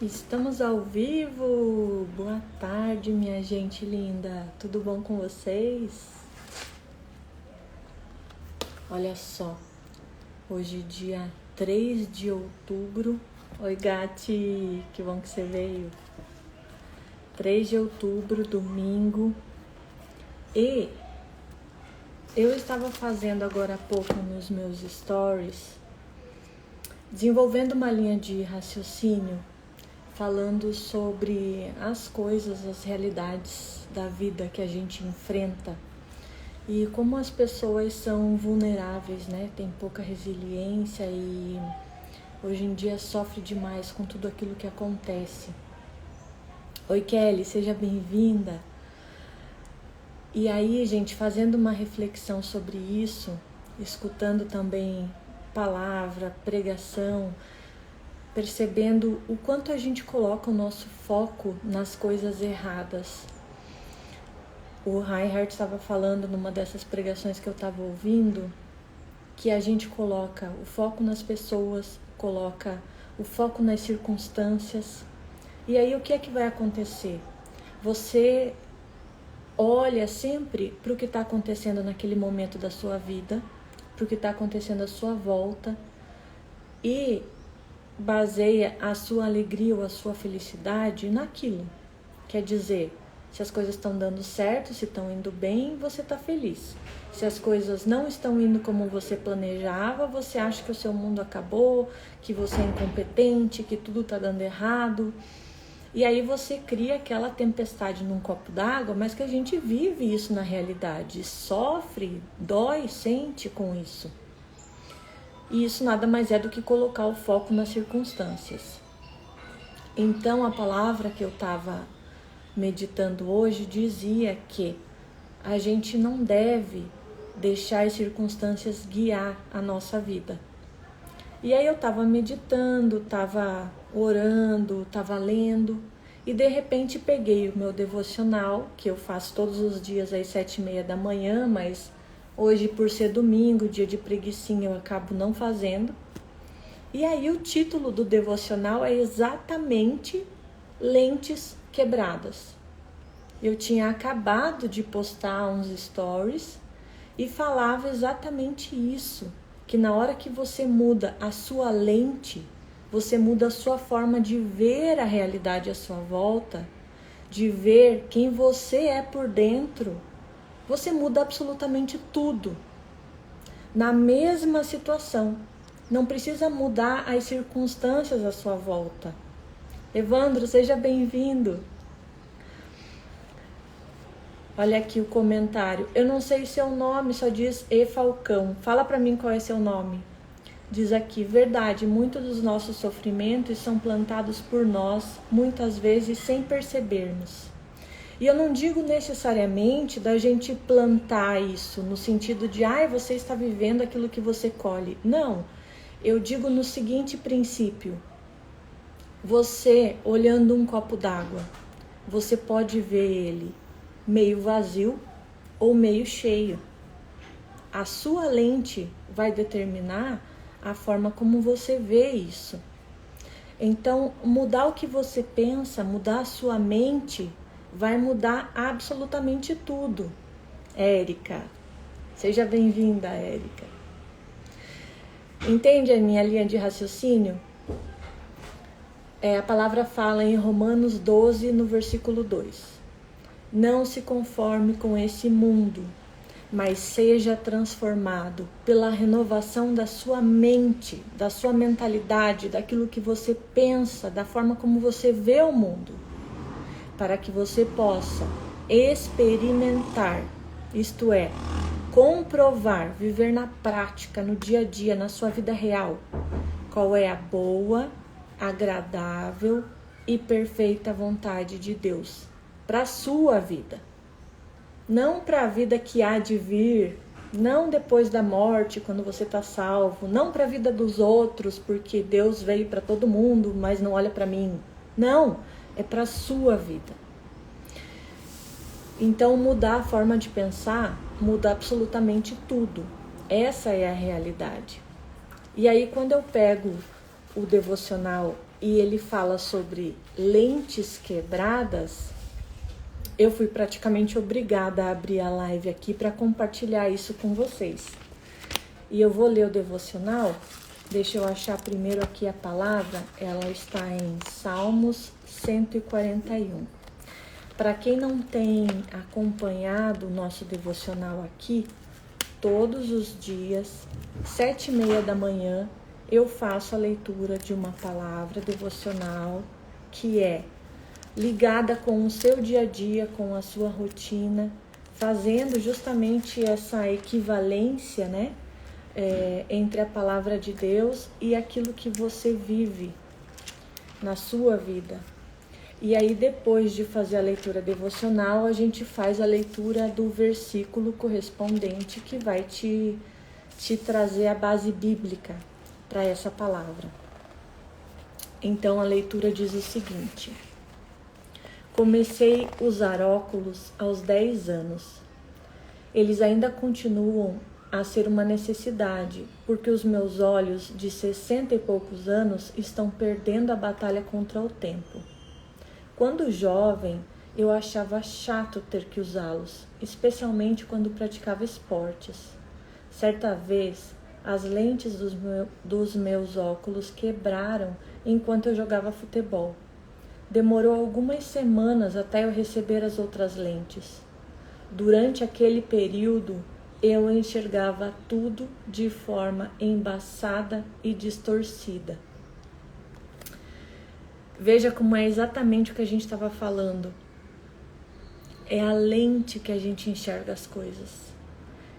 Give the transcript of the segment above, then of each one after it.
Estamos ao vivo! Boa tarde, minha gente linda! Tudo bom com vocês? Olha só, hoje dia 3 de outubro. Oi, Gati! Que bom que você veio! 3 de outubro, domingo. E eu estava fazendo agora há pouco nos meus stories, desenvolvendo uma linha de raciocínio, falando sobre as coisas, as realidades da vida que a gente enfrenta e como as pessoas são vulneráveis, né? Tem pouca resiliência e hoje em dia sofre demais com tudo aquilo que acontece. Oi, Kelly, seja bem-vinda. E aí, gente, fazendo uma reflexão sobre isso, escutando também palavra, pregação, percebendo o quanto a gente coloca o nosso foco nas coisas erradas. O Reinhardt estava falando numa dessas pregações que eu estava ouvindo, que a gente coloca o foco nas pessoas, coloca o foco nas circunstâncias. E aí o que é que vai acontecer? Você olha sempre para o que está acontecendo naquele momento da sua vida, para o que está acontecendo à sua volta e baseia a sua alegria ou a sua felicidade naquilo. Quer dizer, se as coisas estão dando certo, se estão indo bem, você está feliz. Se as coisas não estão indo como você planejava, você acha que o seu mundo acabou, que você é incompetente, que tudo está dando errado. E aí você cria aquela tempestade num copo d'água, mas que a gente vive isso na realidade, sofre, dói, sente com isso. E isso nada mais é do que colocar o foco nas circunstâncias. Então, a palavra que eu estava meditando hoje dizia que a gente não deve deixar as circunstâncias guiar a nossa vida. E aí eu estava meditando, estava orando, estava lendo e de repente peguei o meu devocional, que eu faço todos os dias às 7h30 da manhã, mas hoje, por ser domingo, dia de preguicinha, eu acabo não fazendo. E aí o título do devocional é exatamente Lentes Quebradas. Eu tinha acabado de postar uns stories e falava exatamente isso, que na hora que você muda a sua lente, você muda a sua forma de ver a realidade à sua volta, de ver quem você é por dentro, você muda absolutamente tudo. Na mesma situação. Não precisa mudar as circunstâncias à sua volta. Evandro, seja bem-vindo. Olha aqui o comentário. Eu não sei seu nome, só diz E Falcão. Fala para mim qual é seu nome. Diz aqui, verdade, muitos dos nossos sofrimentos são plantados por nós, muitas vezes sem percebermos. E eu não digo necessariamente da gente plantar isso no sentido de, você está vivendo aquilo que você colhe. Não, eu digo no seguinte princípio. Você, olhando um copo d'água, você pode ver ele meio vazio ou meio cheio. A sua lente vai determinar a forma como você vê isso. Então, mudar o que você pensa, mudar a sua mente, vai mudar absolutamente tudo. Érica, seja bem-vinda, Érica. Entende a minha linha de raciocínio? A palavra fala em Romanos 12, no versículo 2. Não se conforme com esse mundo, mas seja transformado pela renovação da sua mente, da sua mentalidade, daquilo que você pensa, da forma como você vê o mundo, para que você possa experimentar, isto é, comprovar, viver na prática, no dia a dia, na sua vida real, qual é a boa, agradável e perfeita vontade de Deus para a sua vida. Não para a vida que há de vir, não depois da morte, quando você está salvo, não para a vida dos outros, porque Deus veio para todo mundo, mas não olha para mim. Não, é para a sua vida. Então, mudar a forma de pensar muda absolutamente tudo. Essa é a realidade. E aí, quando eu pego o devocional e ele fala sobre lentes quebradas, eu fui praticamente obrigada a abrir a live aqui para compartilhar isso com vocês. E eu vou ler o devocional. Deixa eu achar primeiro aqui a palavra. Ela está em Salmos 141. Para quem não tem acompanhado o nosso devocional aqui, todos os dias, 7h30 da manhã, eu faço a leitura de uma palavra devocional que é ligada com o seu dia a dia, com a sua rotina, fazendo justamente essa equivalência, né, entre a palavra de Deus e aquilo que você vive na sua vida. E aí, depois de fazer a leitura devocional, a gente faz a leitura do versículo correspondente que vai te trazer a base bíblica para essa palavra. Então, a leitura diz o seguinte: comecei a usar óculos aos 10 anos. Eles ainda continuam a ser uma necessidade, porque os meus olhos de 60 e poucos anos estão perdendo a batalha contra o tempo. Quando jovem, eu achava chato ter que usá-los, especialmente quando praticava esportes. Certa vez, as lentes dos meus óculos quebraram enquanto eu jogava futebol. Demorou algumas semanas até eu receber as outras lentes. Durante aquele período, eu enxergava tudo de forma embaçada e distorcida. Veja como é exatamente o que a gente estava falando. É a lente que a gente enxerga as coisas.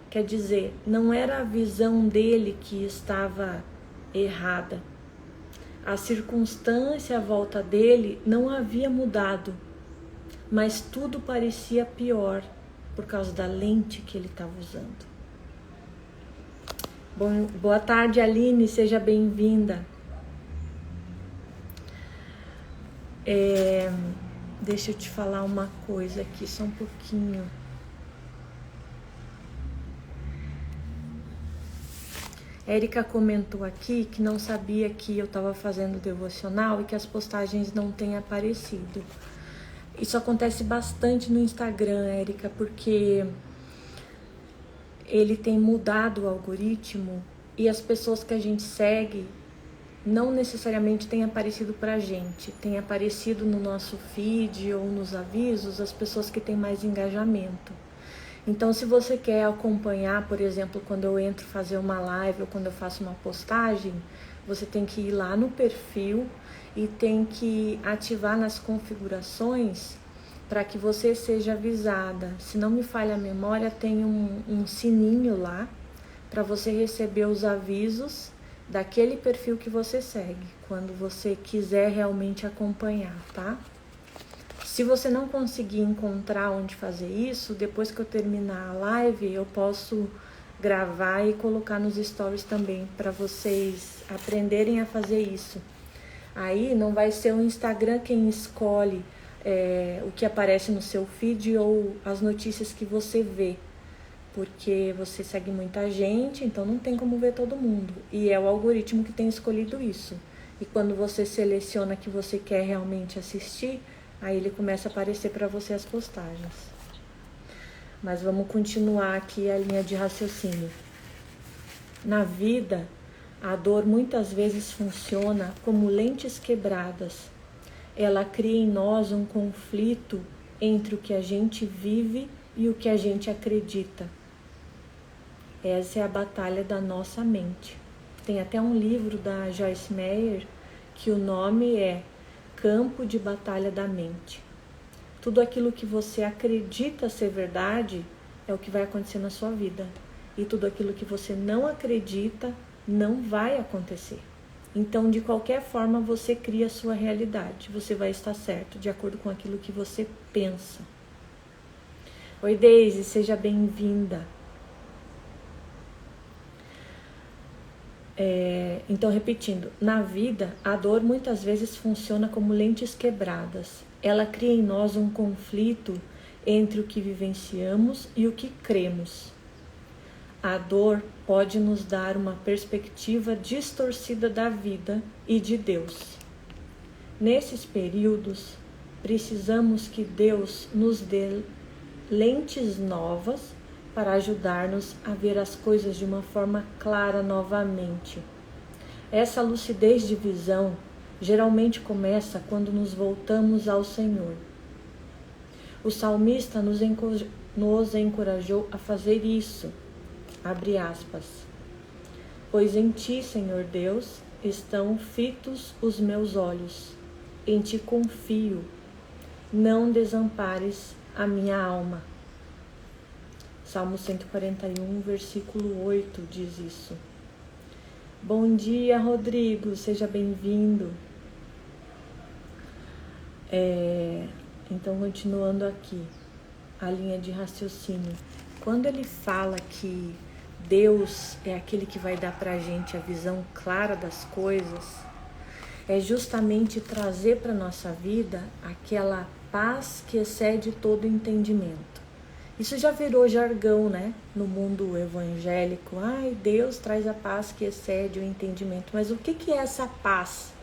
Quer dizer, não era a visão dele que estava errada. A circunstância à volta dele não havia mudado, mas tudo parecia pior por causa da lente que ele estava usando. Boa tarde, Aline, seja bem-vinda. Deixa eu te falar uma coisa aqui, só um pouquinho. Érica comentou aqui que não sabia que eu estava fazendo devocional e que as postagens não têm aparecido. Isso acontece bastante no Instagram, Érica, porque ele tem mudado o algoritmo e as pessoas que a gente segue não necessariamente têm aparecido pra gente. Tem aparecido no nosso feed ou nos avisos as pessoas que têm mais engajamento. Então, se você quer acompanhar, por exemplo, quando eu entro fazer uma live ou quando eu faço uma postagem, você tem que ir lá no perfil e tem que ativar nas configurações para que você seja avisada. Se não me falha a memória, tem um sininho lá para você receber os avisos daquele perfil que você segue, quando você quiser realmente acompanhar, tá? Se você não conseguir encontrar onde fazer isso, depois que eu terminar a live, eu posso gravar e colocar nos stories também, para vocês aprenderem a fazer isso. Aí não vai ser o Instagram quem escolhe o que aparece no seu feed ou as notícias que você vê, porque você segue muita gente, então não tem como ver todo mundo. E é o algoritmo que tem escolhido isso. E quando você seleciona que você quer realmente assistir, aí ele começa a aparecer para você as postagens. Mas vamos continuar aqui a linha de raciocínio. Na vida, a dor muitas vezes funciona como lentes quebradas. Ela cria em nós um conflito entre o que a gente vive e o que a gente acredita. Essa é a batalha da nossa mente. Tem até um livro da Joyce Meyer que o nome é Campo de Batalha da Mente. Tudo aquilo que você acredita ser verdade é o que vai acontecer na sua vida. E tudo aquilo que você não acredita não vai acontecer. Então, de qualquer forma, você cria a sua realidade. Você vai estar certo, de acordo com aquilo que você pensa. Oi, Deise, seja bem-vinda. Então, repetindo, na vida, a dor muitas vezes funciona como lentes quebradas. Ela cria em nós um conflito entre o que vivenciamos e o que cremos. A dor pode nos dar uma perspectiva distorcida da vida e de Deus. Nesses períodos, precisamos que Deus nos dê lentes novas para ajudar-nos a ver as coisas de uma forma clara novamente. Essa lucidez de visão geralmente começa quando nos voltamos ao Senhor. O salmista nos encorajou a fazer isso. Abre aspas. Pois em ti, Senhor Deus, estão fitos os meus olhos. Em ti confio. Não desampares a minha alma. Salmo 141, versículo 8 diz isso. Bom dia, Rodrigo, seja bem-vindo. Então, continuando aqui, a linha de raciocínio. Quando ele fala que Deus é aquele que vai dar pra gente a visão clara das coisas, é justamente trazer para nossa vida aquela paz que excede todo entendimento. Isso já virou jargão, né? No mundo evangélico. Ai, Deus traz a paz que excede o entendimento. Mas o que é essa paz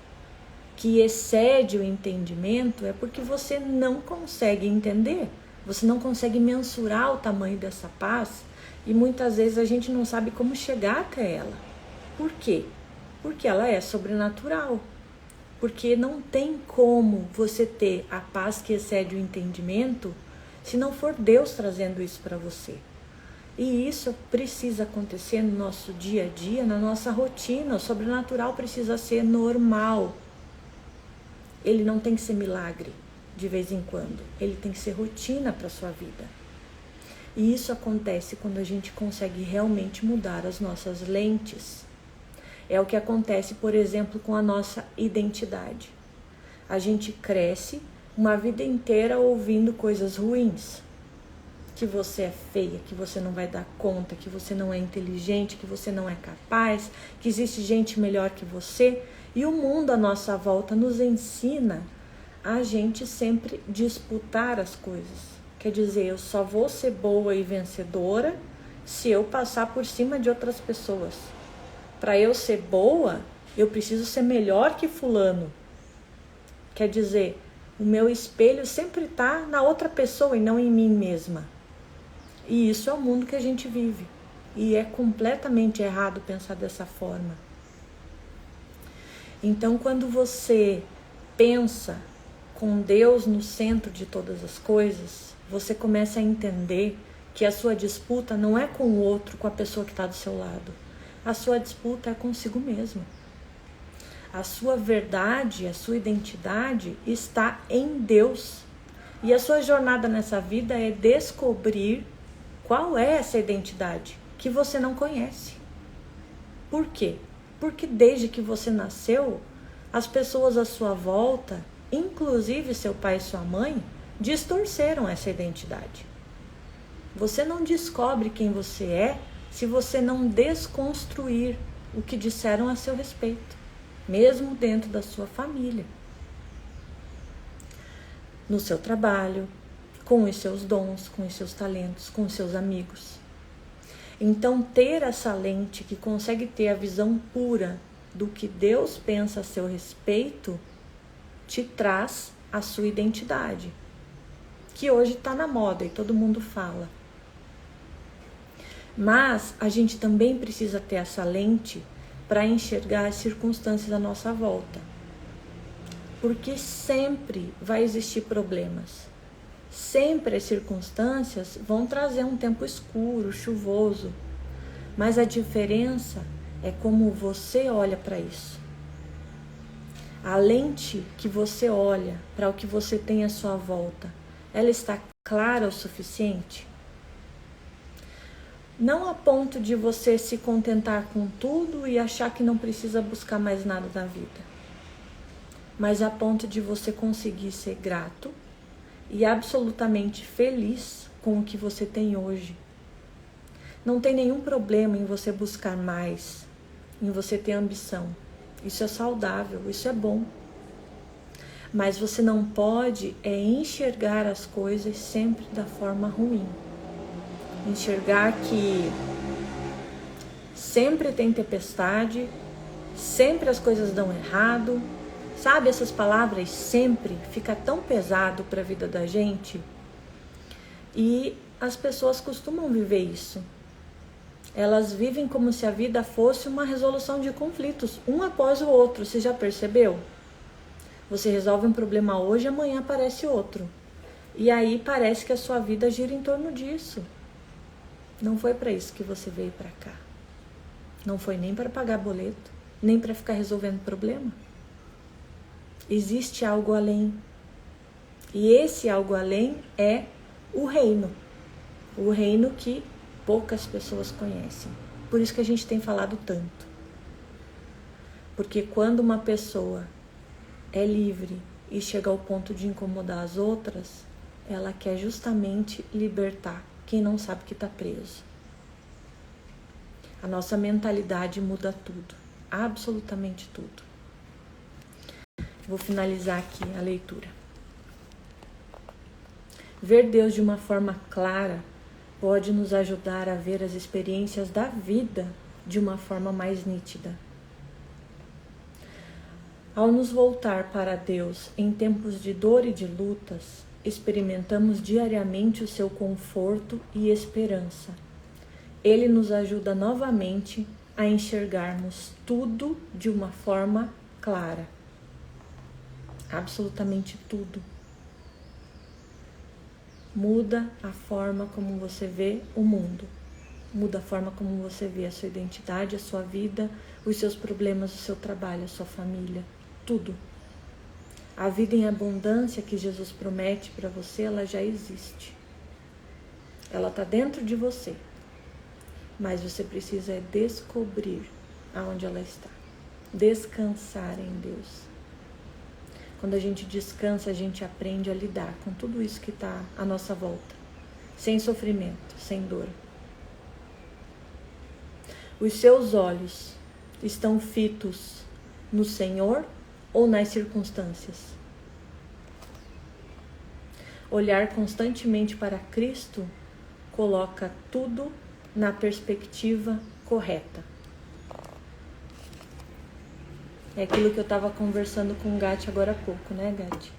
que excede o entendimento? É porque você não consegue entender. Você não consegue mensurar o tamanho dessa paz. E muitas vezes a gente não sabe como chegar até ela. Por quê? Porque ela é sobrenatural. Porque não tem como você ter a paz que excede o entendimento se não for Deus trazendo isso para você. E isso precisa acontecer no nosso dia a dia, na nossa rotina. O sobrenatural precisa ser normal. Ele não tem que ser milagre de vez em quando. Ele tem que ser rotina para a sua vida. E isso acontece quando a gente consegue realmente mudar as nossas lentes. É o que acontece, por exemplo, com a nossa identidade. A gente cresce uma vida inteira ouvindo coisas ruins. Que você é feia, que você não vai dar conta, que você não é inteligente, que você não é capaz, que existe gente melhor que você. E o mundo à nossa volta nos ensina a gente sempre disputar as coisas. Quer dizer, eu só vou ser boa e vencedora se eu passar por cima de outras pessoas. Para eu ser boa, eu preciso ser melhor que fulano. Quer dizer, o meu espelho sempre está na outra pessoa e não em mim mesma. E isso é o mundo que a gente vive. E é completamente errado pensar dessa forma. Então, quando você pensa com Deus no centro de todas as coisas, você começa a entender que a sua disputa não é com o outro, com a pessoa que está do seu lado. A sua disputa é consigo mesmo. A sua verdade, a sua identidade está em Deus. E a sua jornada nessa vida é descobrir qual é essa identidade que você não conhece. Por quê? Porque desde que você nasceu, as pessoas à sua volta, inclusive seu pai e sua mãe, distorceram essa identidade. Você não descobre quem você é se você não desconstruir o que disseram a seu respeito, mesmo dentro da sua família, no seu trabalho, com os seus dons, com os seus talentos, com os seus amigos. Então, ter essa lente que consegue ter a visão pura do que Deus pensa a seu respeito, te traz a sua identidade, que hoje está na moda e todo mundo fala. Mas a gente também precisa ter essa lente para enxergar as circunstâncias à nossa volta. Porque sempre vai existir problemas. Sempre as circunstâncias vão trazer um tempo escuro, chuvoso. Mas a diferença é como você olha para isso. A lente que você olha para o que você tem à sua volta, ela está clara o suficiente? Não a ponto de você se contentar com tudo e achar que não precisa buscar mais nada na vida, mas a ponto de você conseguir ser grato e absolutamente feliz com o que você tem hoje. Não tem nenhum problema em você buscar mais, em você ter ambição. Isso é saudável, isso é bom. Mas você não pode enxergar as coisas sempre da forma ruim. Enxergar que sempre tem tempestade, sempre as coisas dão errado. Sabe, essas palavras sempre fica tão pesado para a vida da gente. E as pessoas costumam viver isso. Elas vivem como se a vida fosse uma resolução de conflitos, um após o outro. Você já percebeu? Você resolve um problema hoje, amanhã aparece outro. E aí parece que a sua vida gira em torno disso. Não foi para isso que você veio para cá. Não foi nem para pagar boleto, nem para ficar resolvendo problema. Existe algo além. E esse algo além é o reino. O reino que poucas pessoas conhecem. Por isso que a gente tem falado tanto. Porque quando uma pessoa é livre e chega ao ponto de incomodar as outras, ela quer justamente libertar quem não sabe que está preso. A nossa mentalidade muda tudo, absolutamente tudo. Vou finalizar aqui a leitura. Ver Deus de uma forma clara pode nos ajudar a ver as experiências da vida de uma forma mais nítida. Ao nos voltar para Deus em tempos de dor e de lutas, experimentamos diariamente o seu conforto e esperança. Ele nos ajuda novamente a enxergarmos tudo de uma forma clara. Absolutamente tudo. Muda a forma como você vê o mundo. Muda a forma como você vê a sua identidade, a sua vida, os seus problemas, o seu trabalho, a sua família. Tudo. A vida em abundância que Jesus promete para você, ela já existe. Ela está dentro de você. Mas você precisa descobrir aonde ela está. Descansar em Deus. Quando a gente descansa, a gente aprende a lidar com tudo isso que está à nossa volta. Sem sofrimento, sem dor. Os seus olhos estão fitos no Senhor ou nas circunstâncias? Olhar constantemente para Cristo coloca tudo na perspectiva correta. É aquilo que eu estava conversando com o Gatti agora há pouco, né, Gatti?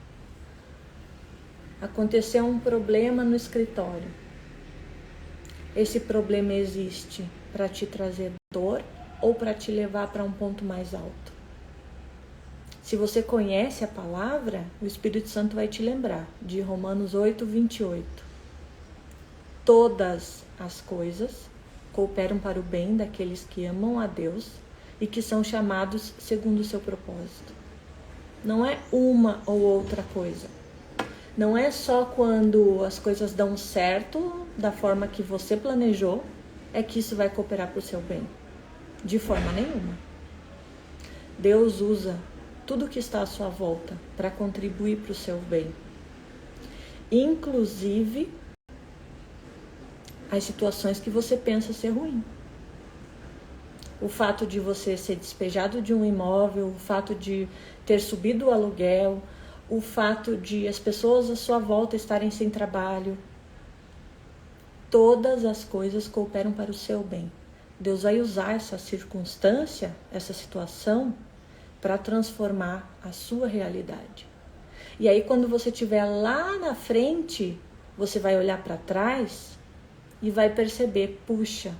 Aconteceu um problema no escritório. Esse problema existe para te trazer dor ou para te levar para um ponto mais alto? Se você conhece a palavra, o Espírito Santo vai te lembrar de Romanos 8:28. Todas as coisas cooperam para o bem daqueles que amam a Deus e que são chamados segundo o seu propósito. Não é uma ou outra coisa. Não é só quando as coisas dão certo da forma que você planejou, é que isso vai cooperar para o seu bem. De forma nenhuma. Deus usa tudo que está à sua volta para contribuir para o seu bem. Inclusive as situações que você pensa ser ruim. O fato de você ser despejado de um imóvel, o fato de ter subido o aluguel, o fato de as pessoas à sua volta estarem sem trabalho. Todas as coisas cooperam para o seu bem. Deus vai usar essa circunstância, essa situação, para transformar a sua realidade. E aí quando você estiver lá na frente, você vai olhar para trás e vai perceber, puxa,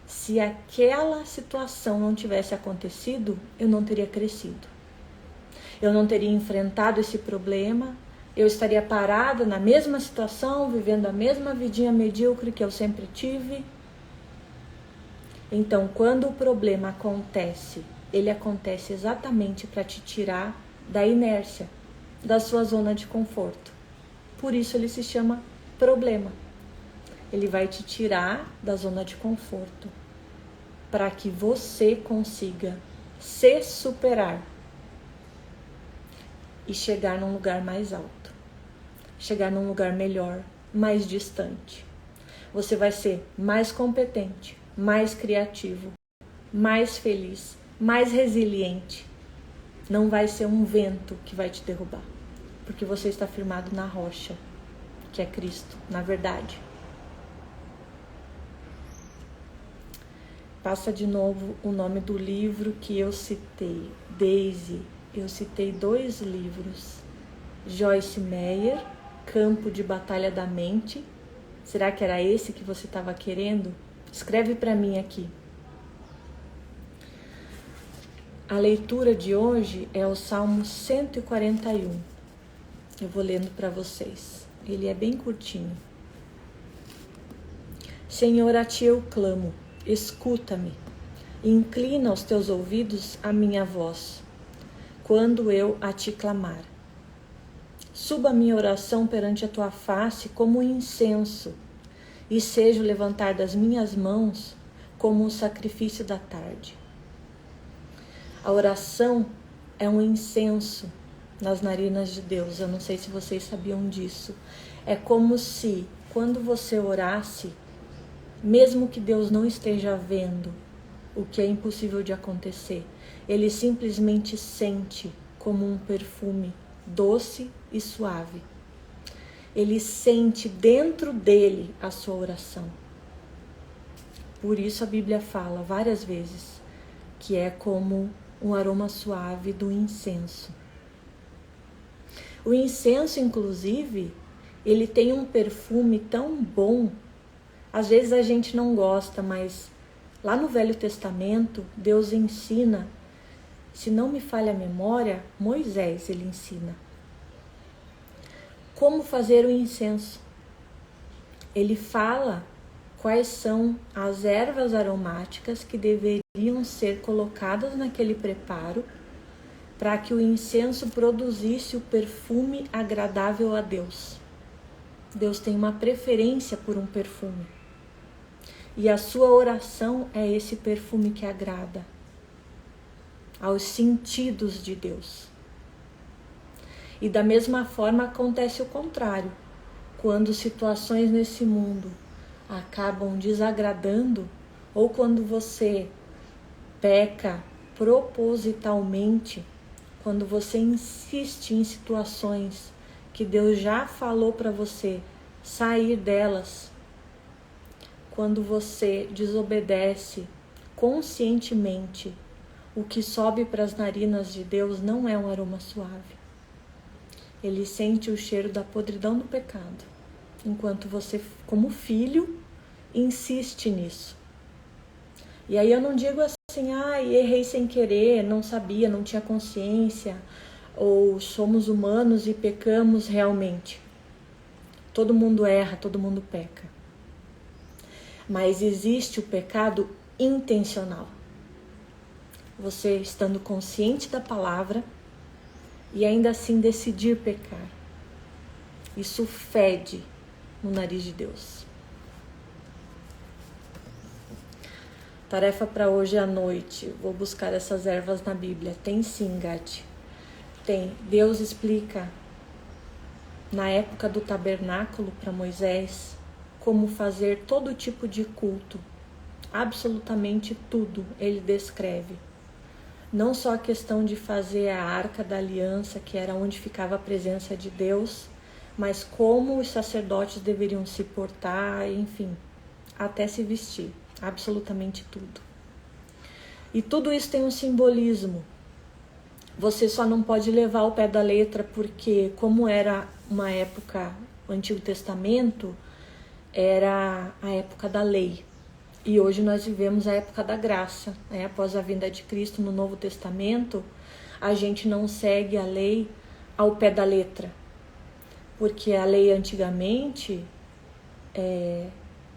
se aquela situação não tivesse acontecido, eu não teria crescido. Eu não teria enfrentado esse problema, eu estaria parada na mesma situação, vivendo a mesma vidinha medíocre que eu sempre tive. Então, quando o problema acontece, ele acontece exatamente para te tirar da inércia, da sua zona de conforto. Por isso ele se chama problema. Ele vai te tirar da zona de conforto, para que você consiga se superar e chegar num lugar mais alto, chegar num lugar melhor, mais distante. Você vai ser mais competente, mais criativo, mais feliz, mais resiliente. Não vai ser um vento que vai te derrubar, porque você está firmado na rocha, que é Cristo, na verdade. Passa de novo o nome do livro que eu citei. Daisy, eu citei 2 livros. Joyce Meyer, Campo de Batalha da Mente. Será que era esse que você estava querendo? Escreve para mim aqui. A leitura de hoje é o Salmo 141. Eu vou lendo para vocês. Ele é bem curtinho. Senhor, a ti eu clamo, escuta-me. Inclina os teus ouvidos à minha voz, quando eu a ti clamar. Suba a minha oração perante a tua face como um incenso, e seja o levantar das minhas mãos como um sacrifício da tarde. A oração é um incenso nas narinas de Deus. Eu não sei se vocês sabiam disso. É como se, quando você orasse, mesmo que Deus não esteja vendo, o que é impossível de acontecer, Ele simplesmente sente como um perfume doce e suave. Ele sente dentro dele a sua oração. Por isso a Bíblia fala várias vezes que é como um aroma suave do incenso. O incenso, inclusive, ele tem um perfume tão bom. Às vezes a gente não gosta, mas lá no Velho Testamento, Deus ensina, se não me falha a memória, Moisés ele ensina como fazer o incenso. Ele fala quais são as ervas aromáticas que deveriam ser colocadas naquele preparo para que o incenso produzisse o perfume agradável a Deus. Deus tem uma preferência por um perfume. E a sua oração é esse perfume que agrada aos sentidos de Deus. E da mesma forma acontece o contrário. Quando situações nesse mundo acabam desagradando, ou quando você peca propositalmente, quando você insiste em situações que Deus já falou para você sair delas, quando você desobedece conscientemente, o que sobe para as narinas de Deus não é um aroma suave. Ele sente o cheiro da podridão do pecado, enquanto você, como filho, insiste nisso. E aí eu não digo assim, errei sem querer, não sabia, não tinha consciência, ou somos humanos e pecamos realmente. Todo mundo erra, todo mundo peca. Mas existe o pecado intencional. Você estando consciente da palavra e ainda assim decidir pecar. Isso fede no nariz de Deus. Tarefa para hoje à noite. Vou buscar essas ervas na Bíblia. Tem sim, Gati. Tem. Deus explica na época do tabernáculo para Moisés como fazer todo tipo de culto. Absolutamente tudo ele descreve. Não só a questão de fazer a Arca da Aliança, que era onde ficava a presença de Deus, mas como os sacerdotes deveriam se portar, enfim, até se vestir. Absolutamente tudo. E tudo isso tem um simbolismo. Você só não pode levar ao pé da letra porque, como era uma época, o Antigo Testamento, era a época da lei. E hoje nós vivemos a época da graça. Após a vinda de Cristo no Novo Testamento, a gente não segue a lei ao pé da letra. Porque a lei antigamente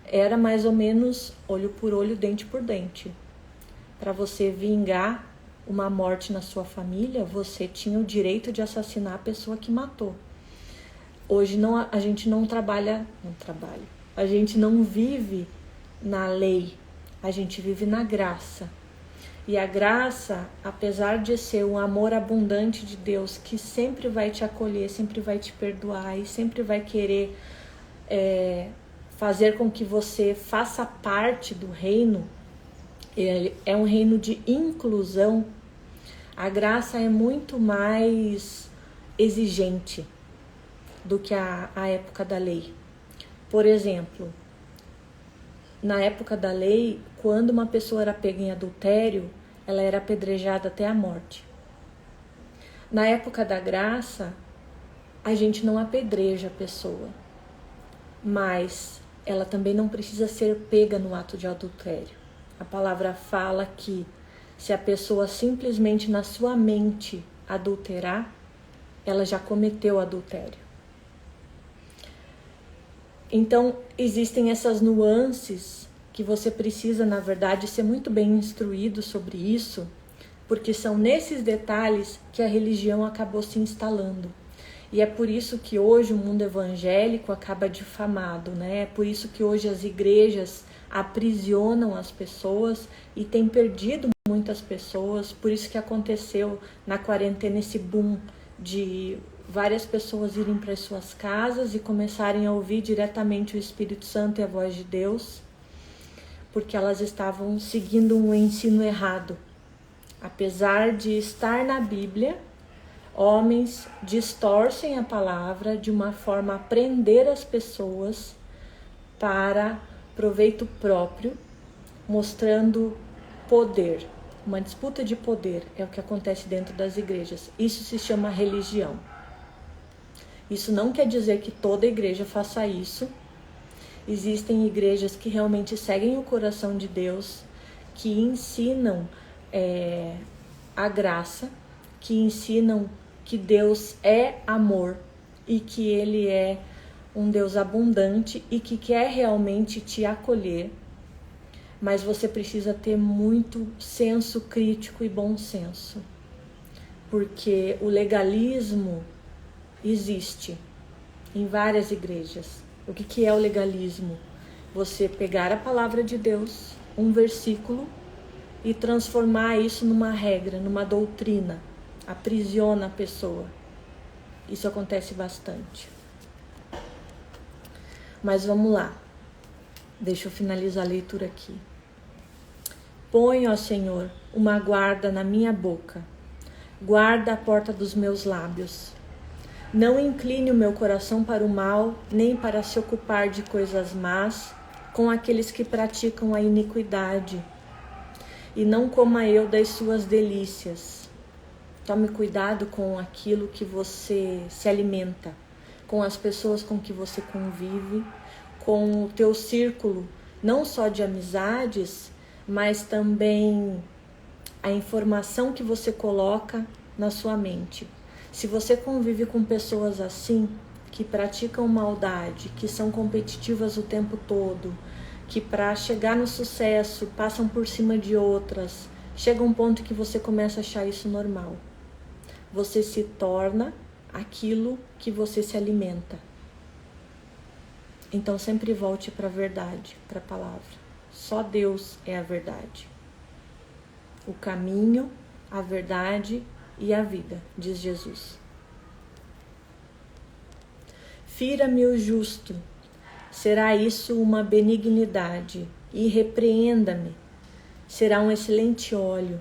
era mais ou menos olho por olho, dente por dente. Para você vingar uma morte na sua família, você tinha o direito de assassinar a pessoa que matou. Hoje a gente não trabalha, a gente não vive na lei, a gente vive na graça. E a graça, apesar de ser um amor abundante de Deus, que sempre vai te acolher, sempre vai te perdoar e sempre vai querer fazer com que você faça parte do reino, é um reino de inclusão. A graça é muito mais exigente do que a época da lei. Por exemplo, na época da lei, quando uma pessoa era pega em adultério, ela era apedrejada até a morte. Na época da graça, a gente não apedreja a pessoa, mas ela também não precisa ser pega no ato de adultério. A palavra fala que se a pessoa simplesmente na sua mente adulterar, ela já cometeu adultério. Então, existem essas nuances que você precisa, na verdade, ser muito bem instruído sobre isso, porque são nesses detalhes que a religião acabou se instalando. E é por isso que hoje o mundo evangélico acaba difamado, né? É por isso que hoje as igrejas aprisionam as pessoas e têm perdido muitas pessoas. Por isso que aconteceu na quarentena esse boom de várias pessoas irem para as suas casas e começarem a ouvir diretamente o Espírito Santo e a voz de Deus, porque elas estavam seguindo um ensino errado. Apesar de estar na Bíblia, homens distorcem a palavra de uma forma a prender as pessoas para proveito próprio, mostrando poder. Uma disputa de poder é o que acontece dentro das igrejas. Isso se chama religião. Isso não quer dizer que toda igreja faça isso. Existem igrejas que realmente seguem o coração de Deus, que ensinam a graça, que ensinam que Deus é amor e que Ele é um Deus abundante e que quer realmente te acolher. Mas você precisa ter muito senso crítico e bom senso, porque o legalismo existe em várias igrejas. O que é o legalismo? Você pegar a palavra de Deus, um versículo, e transformar isso numa regra, numa doutrina. Aprisiona a pessoa. Isso acontece bastante. Mas vamos lá. Deixa eu finalizar a leitura aqui. Põe, ó Senhor, uma guarda na minha boca. Guarda a porta dos meus lábios. Não incline o meu coração para o mal, nem para se ocupar de coisas más com aqueles que praticam a iniquidade. E não coma eu das suas delícias. Tome cuidado com aquilo que você se alimenta, com as pessoas com que você convive, com o teu círculo, não só de amizades, mas também a informação que você coloca na sua mente. Se você convive com pessoas assim, que praticam maldade, que são competitivas o tempo todo, que para chegar no sucesso passam por cima de outras, chega um ponto que você começa a achar isso normal. Você se torna aquilo que você se alimenta. Então sempre volte para a verdade, para a palavra. Só Deus é a verdade. O caminho, a verdade e a vida, diz Jesus. Fira-me o justo, será isso uma benignidade, e repreenda-me, será um excelente óleo,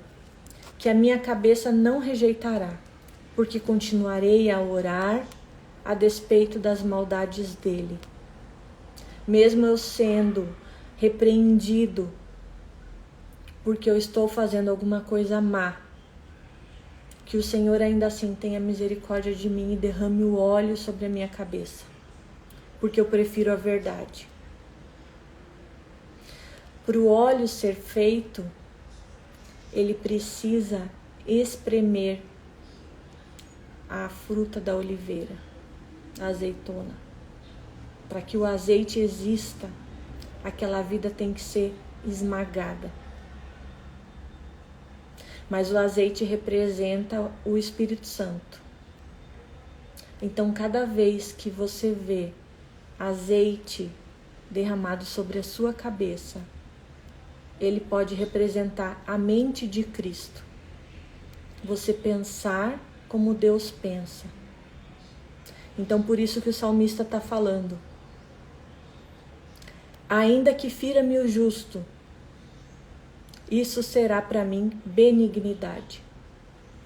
que a minha cabeça não rejeitará, porque continuarei a orar a despeito das maldades dele. Mesmo eu sendo repreendido, porque eu estou fazendo alguma coisa má, que o Senhor ainda assim tenha misericórdia de mim e derrame o óleo sobre a minha cabeça, porque eu prefiro a verdade. Para o óleo ser feito, ele precisa espremer a fruta da oliveira, a azeitona. Para que o azeite exista, aquela vida tem que ser esmagada. Mas o azeite representa o Espírito Santo. Então, cada vez que você vê azeite derramado sobre a sua cabeça, ele pode representar a mente de Cristo. Você pensar como Deus pensa. Então, por isso que o salmista está falando. Ainda que fira-me o justo, isso será para mim benignidade.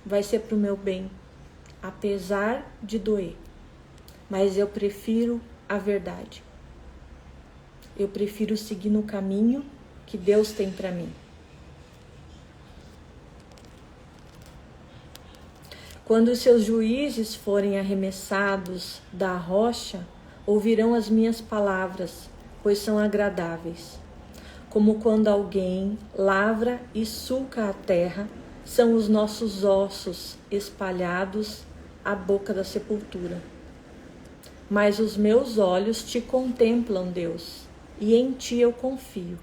Vai ser para o meu bem, apesar de doer. Mas eu prefiro a verdade. Eu prefiro seguir no caminho que Deus tem para mim. Quando os seus juízes forem arremessados da rocha, ouvirão as minhas palavras, pois são agradáveis. Como quando alguém lavra e sulca a terra, são os nossos ossos espalhados à boca da sepultura. Mas os meus olhos te contemplam, Deus, e em ti eu confio.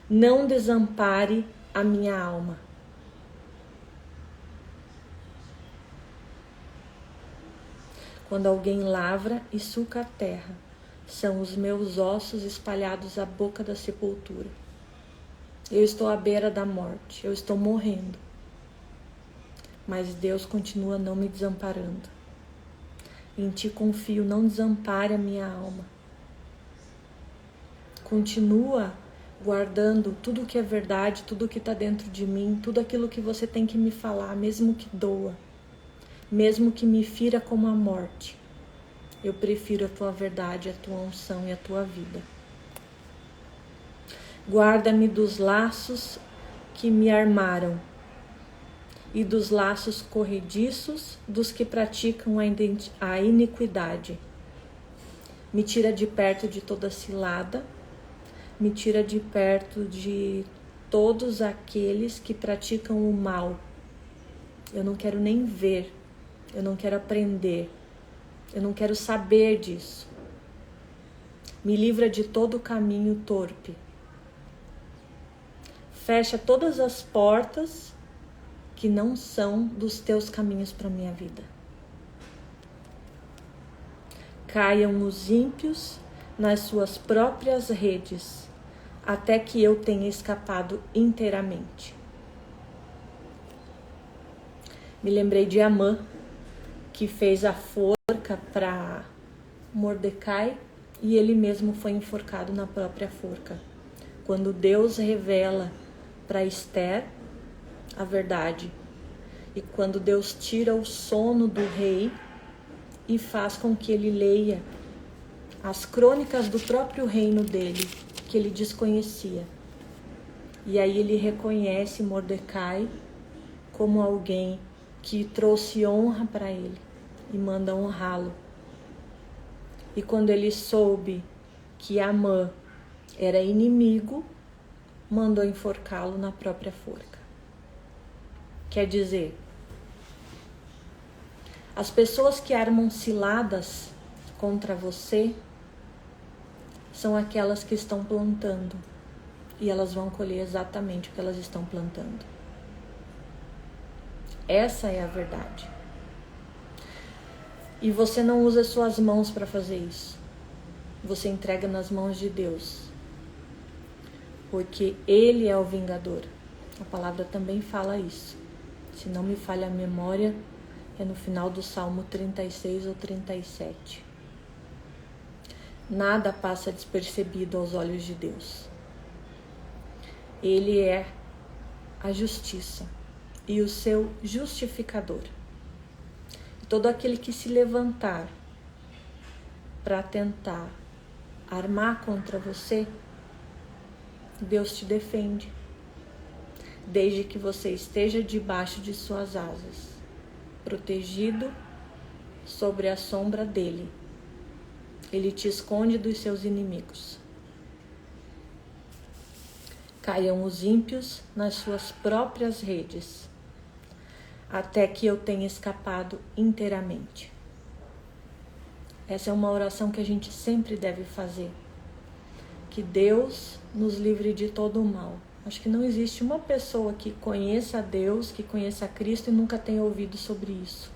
Não desampare a minha alma. Quando alguém lavra e sulca a terra, são os meus ossos espalhados à boca da sepultura. Eu estou à beira da morte, eu estou morrendo. Mas Deus continua não me desamparando. Em ti confio, não desampare a minha alma. Continua guardando tudo que é verdade, tudo que está dentro de mim, tudo aquilo que você tem que me falar, mesmo que doa. Mesmo que me fira como a morte, eu prefiro a tua verdade, a tua unção e a tua vida. Guarda-me dos laços que me armaram e dos laços corrediços dos que praticam a iniquidade. Me tira de perto de toda cilada, me tira de perto de todos aqueles que praticam o mal. Eu não quero nem ver. Eu não quero aprender, eu não quero saber disso. Me livra de todo o caminho torpe. Fecha todas as portas que não são dos teus caminhos para a minha vida. Caiam os ímpios nas suas próprias redes, até que eu tenha escapado inteiramente. Me lembrei de Amã, que fez a forca para Mordecai e ele mesmo foi enforcado na própria forca. Quando Deus revela para Esther a verdade e quando Deus tira o sono do rei e faz com que ele leia as crônicas do próprio reino dele, que ele desconhecia. E aí ele reconhece Mordecai como alguém que trouxe honra para ele e manda honrá-lo. E quando ele soube que Amã era inimigo, mandou enforcá-lo na própria forca. Quer dizer, as pessoas que armam ciladas contra você são aquelas que estão plantando, e elas vão colher exatamente o que elas estão plantando. Essa é a verdade. E você não usa suas mãos para fazer isso. Você entrega nas mãos de Deus. Porque Ele é o vingador. A palavra também fala isso. Se não me falha a memória, é no final do Salmo 36 ou 37. Nada passa despercebido aos olhos de Deus. Ele é a justiça e o seu justificador. Todo aquele que se levantar para tentar armar contra você, Deus te defende, desde que você esteja debaixo de suas asas, protegido sobre a sombra dele. Ele te esconde dos seus inimigos. Caiam os ímpios nas suas próprias redes, até que eu tenha escapado inteiramente. Essa é uma oração que a gente sempre deve fazer. Que Deus nos livre de todo o mal. Acho que não existe uma pessoa que conheça a Deus, que conheça a Cristo e nunca tenha ouvido sobre isso.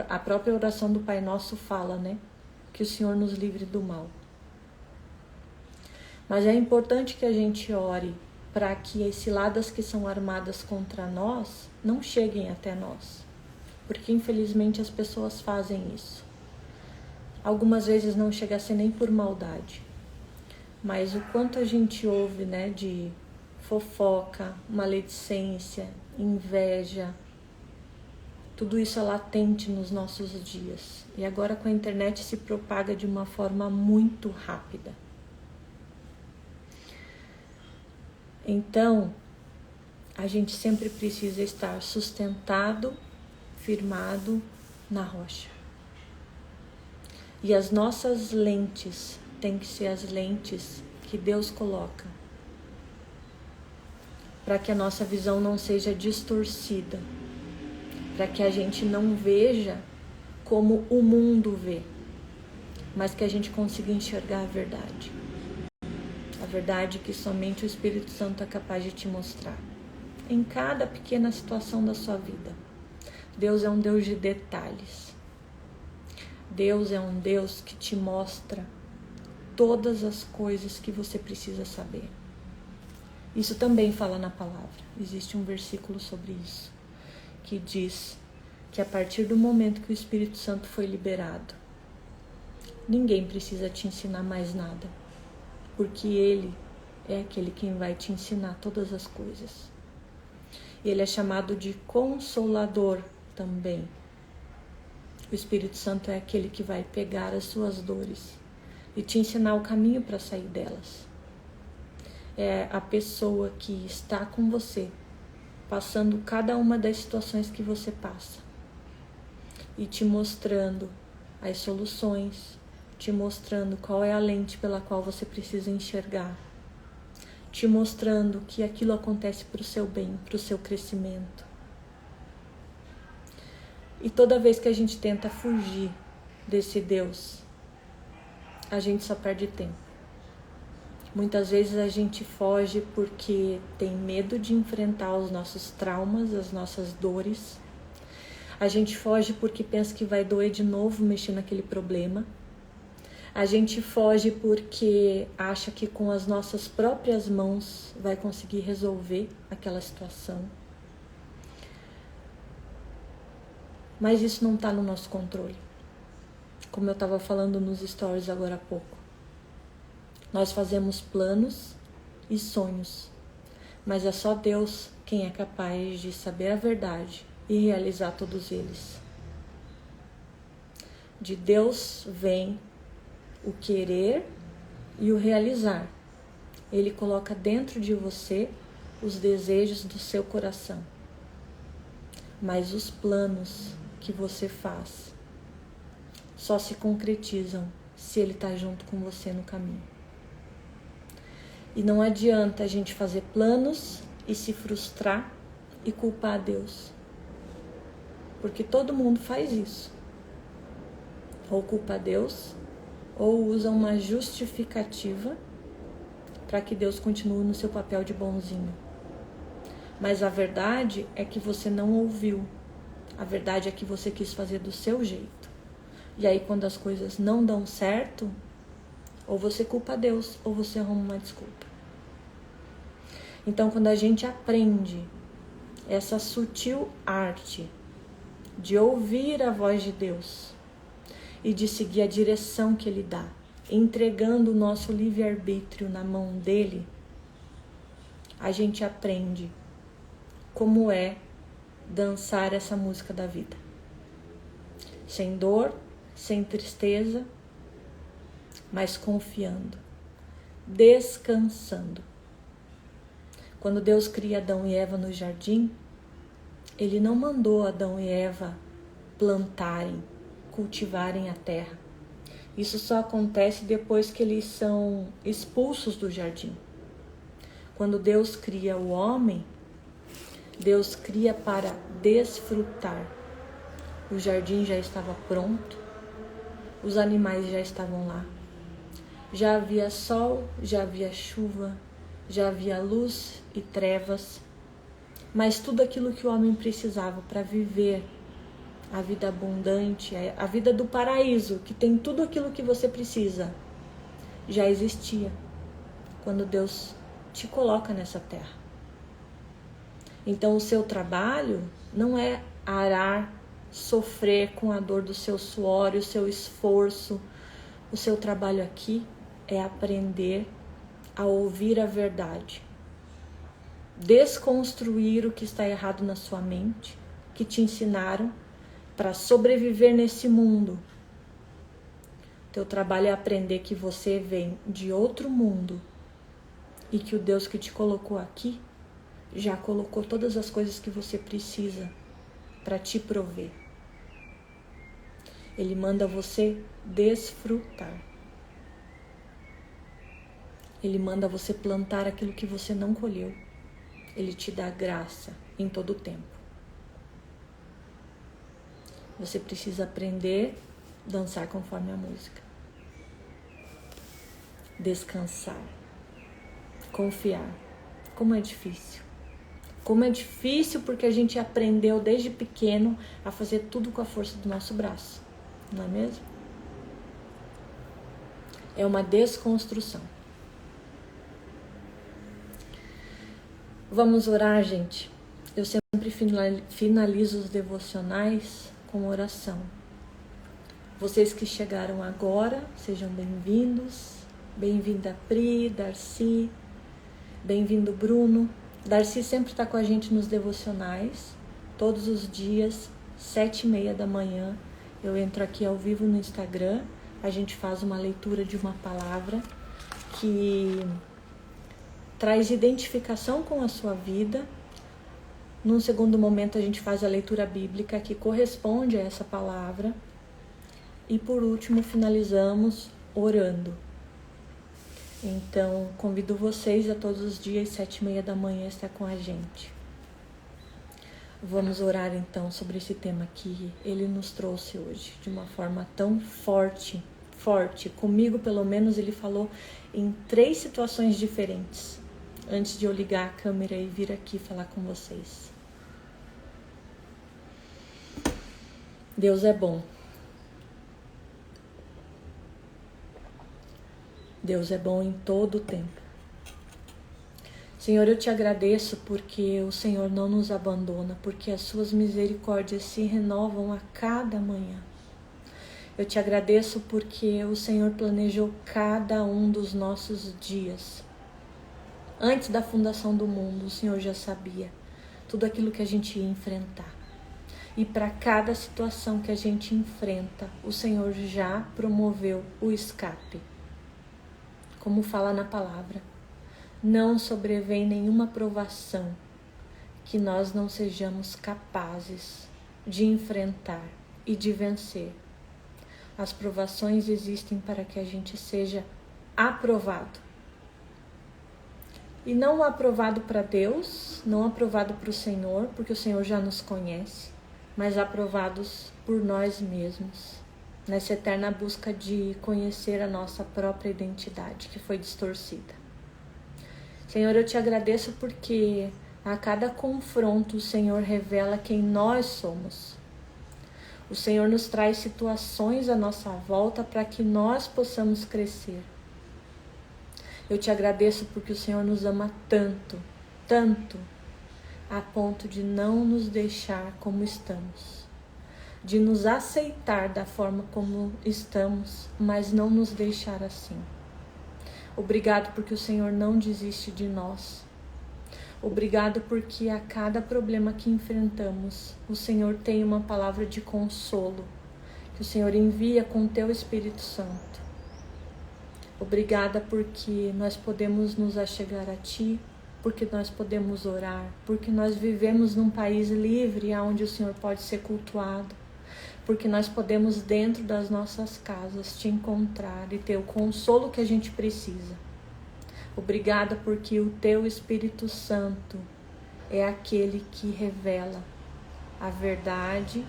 A própria oração do Pai Nosso fala, né? Que o Senhor nos livre do mal. Mas é importante que a gente ore para que as ciladas que são armadas contra nós não cheguem até nós. Porque infelizmente as pessoas fazem isso. Algumas vezes não chega a ser nem por maldade. Mas o quanto a gente ouve, né, de fofoca, maledicência, inveja, tudo isso é latente nos nossos dias. E agora com a internet se propaga de uma forma muito rápida. Então, a gente sempre precisa estar sustentado, firmado na rocha. E as nossas lentes têm que ser as lentes que Deus coloca, para que a nossa visão não seja distorcida, para que a gente não veja como o mundo vê, mas que a gente consiga enxergar a verdade. A verdade que somente o Espírito Santo é capaz de te mostrar. Em cada pequena situação da sua vida. Deus é um Deus de detalhes. Deus é um Deus que te mostra todas as coisas que você precisa saber. Isso também fala na palavra. Existe um versículo sobre isso, que diz que a partir do momento que o Espírito Santo foi liberado, ninguém precisa te ensinar mais nada, porque Ele é aquele quem vai te ensinar todas as coisas. Ele é chamado de Consolador também. O Espírito Santo é aquele que vai pegar as suas dores e te ensinar o caminho para sair delas. É a pessoa que está com você, passando cada uma das situações que você passa e te mostrando as soluções, te mostrando qual é a lente pela qual você precisa enxergar, te mostrando que aquilo acontece para o seu bem, para o seu crescimento. E toda vez que a gente tenta fugir desse Deus, a gente só perde tempo. Muitas vezes a gente foge porque tem medo de enfrentar os nossos traumas, as nossas dores. A gente foge porque pensa que vai doer de novo mexer naquele problema. A gente foge porque acha que com as nossas próprias mãos vai conseguir resolver aquela situação. Mas isso não está no nosso controle. Como eu estava falando nos stories agora há pouco. Nós fazemos planos e sonhos, mas é só Deus quem é capaz de saber a verdade e realizar todos eles. De Deus vem o querer e o realizar. Ele coloca dentro de você os desejos do seu coração. Mas os planos que você faz só se concretizam se Ele está junto com você no caminho. E não adianta a gente fazer planos e se frustrar e culpar a Deus. Porque todo mundo faz isso. Ou culpa a Deus, ou usa uma justificativa para que Deus continue no seu papel de bonzinho. Mas a verdade é que você não ouviu. A verdade é que você quis fazer do seu jeito. E aí quando as coisas não dão certo, ou você culpa a Deus, ou você arruma uma desculpa. Então quando a gente aprende essa sutil arte de ouvir a voz de Deus e de seguir a direção que Ele dá, entregando o nosso livre-arbítrio na mão dEle, a gente aprende como é dançar essa música da vida. Sem dor, sem tristeza, mas confiando, descansando. Quando Deus cria Adão e Eva no jardim, Ele não mandou Adão e Eva plantarem, cultivarem a terra. Isso só acontece depois que eles são expulsos do jardim. Quando Deus cria o homem, Deus cria para desfrutar. O jardim já estava pronto, os animais já estavam lá. Já havia sol, já havia chuva, já havia luz e trevas, mas tudo aquilo que o homem precisava para viver a vida abundante, a vida do paraíso, que tem tudo aquilo que você precisa, já existia quando Deus te coloca nessa terra. Então o seu trabalho não é arar, sofrer com a dor do seu suor e o seu esforço. O seu trabalho aqui é aprender a ouvir a verdade, desconstruir o que está errado na sua mente, que te ensinaram para sobreviver nesse mundo. Teu trabalho é aprender que você vem de outro mundo E que o Deus que te colocou aqui já colocou todas as coisas que você precisa para te prover. Ele manda você desfrutar. Ele manda você plantar aquilo que você não colheu. Ele te dá graça em todo o tempo. Você precisa aprender a dançar conforme a música. Descansar. Confiar. Como é difícil. Como é difícil porque a gente aprendeu desde pequeno a fazer tudo com a força do nosso braço. Não é mesmo? É uma desconstrução. Vamos orar, gente. Eu sempre finalizo os devocionais com oração. Vocês que chegaram agora, sejam bem-vindos. Bem-vinda Pri, Darcy. Bem-vindo Bruno. Darcy sempre está com a gente nos devocionais. Todos os dias, 7h30 da manhã. Eu entro aqui ao vivo no Instagram. A gente faz uma leitura de uma palavra que traz identificação com a sua vida. Num segundo momento a gente faz a leitura bíblica que corresponde a essa palavra. E por último finalizamos orando. Então convido vocês a todos os dias, 7h30 da manhã, estar com a gente. Vamos orar então sobre esse tema que ele nos trouxe hoje de uma forma tão forte. Comigo pelo menos ele falou em 3 situações diferentes. Antes de eu ligar a câmera e vir aqui falar com vocês. Deus é bom. Deus é bom em todo o tempo. Senhor, eu te agradeço porque o Senhor não nos abandona, porque as suas misericórdias se renovam a cada manhã. Eu te agradeço porque o Senhor planejou cada um dos nossos dias. Antes da fundação do mundo, o Senhor já sabia tudo aquilo que a gente ia enfrentar. E para cada situação que a gente enfrenta, o Senhor já promoveu o escape. Como fala na palavra, não sobrevém nenhuma provação que nós não sejamos capazes de enfrentar e de vencer. As provações existem para que a gente seja aprovado. E não aprovado para Deus, não aprovado para o Senhor, porque o Senhor já nos conhece, mas aprovados por nós mesmos, nessa eterna busca de conhecer a nossa própria identidade, que foi distorcida. Senhor, eu te agradeço porque a cada confronto o Senhor revela quem nós somos. O Senhor nos traz situações à nossa volta para que nós possamos crescer. Eu te agradeço porque o Senhor nos ama tanto, tanto, a ponto de não nos deixar como estamos, de nos aceitar da forma como estamos, mas não nos deixar assim. Obrigado porque o Senhor não desiste de nós. Obrigado porque a cada problema que enfrentamos, o Senhor tem uma palavra de consolo, que o Senhor envia com o teu Espírito Santo. Obrigada porque nós podemos nos achegar a Ti, porque nós podemos orar, porque nós vivemos num país livre, onde o Senhor pode ser cultuado, porque nós podemos dentro das nossas casas Te encontrar e ter o consolo que a gente precisa. Obrigada porque o Teu Espírito Santo é aquele que revela a verdade,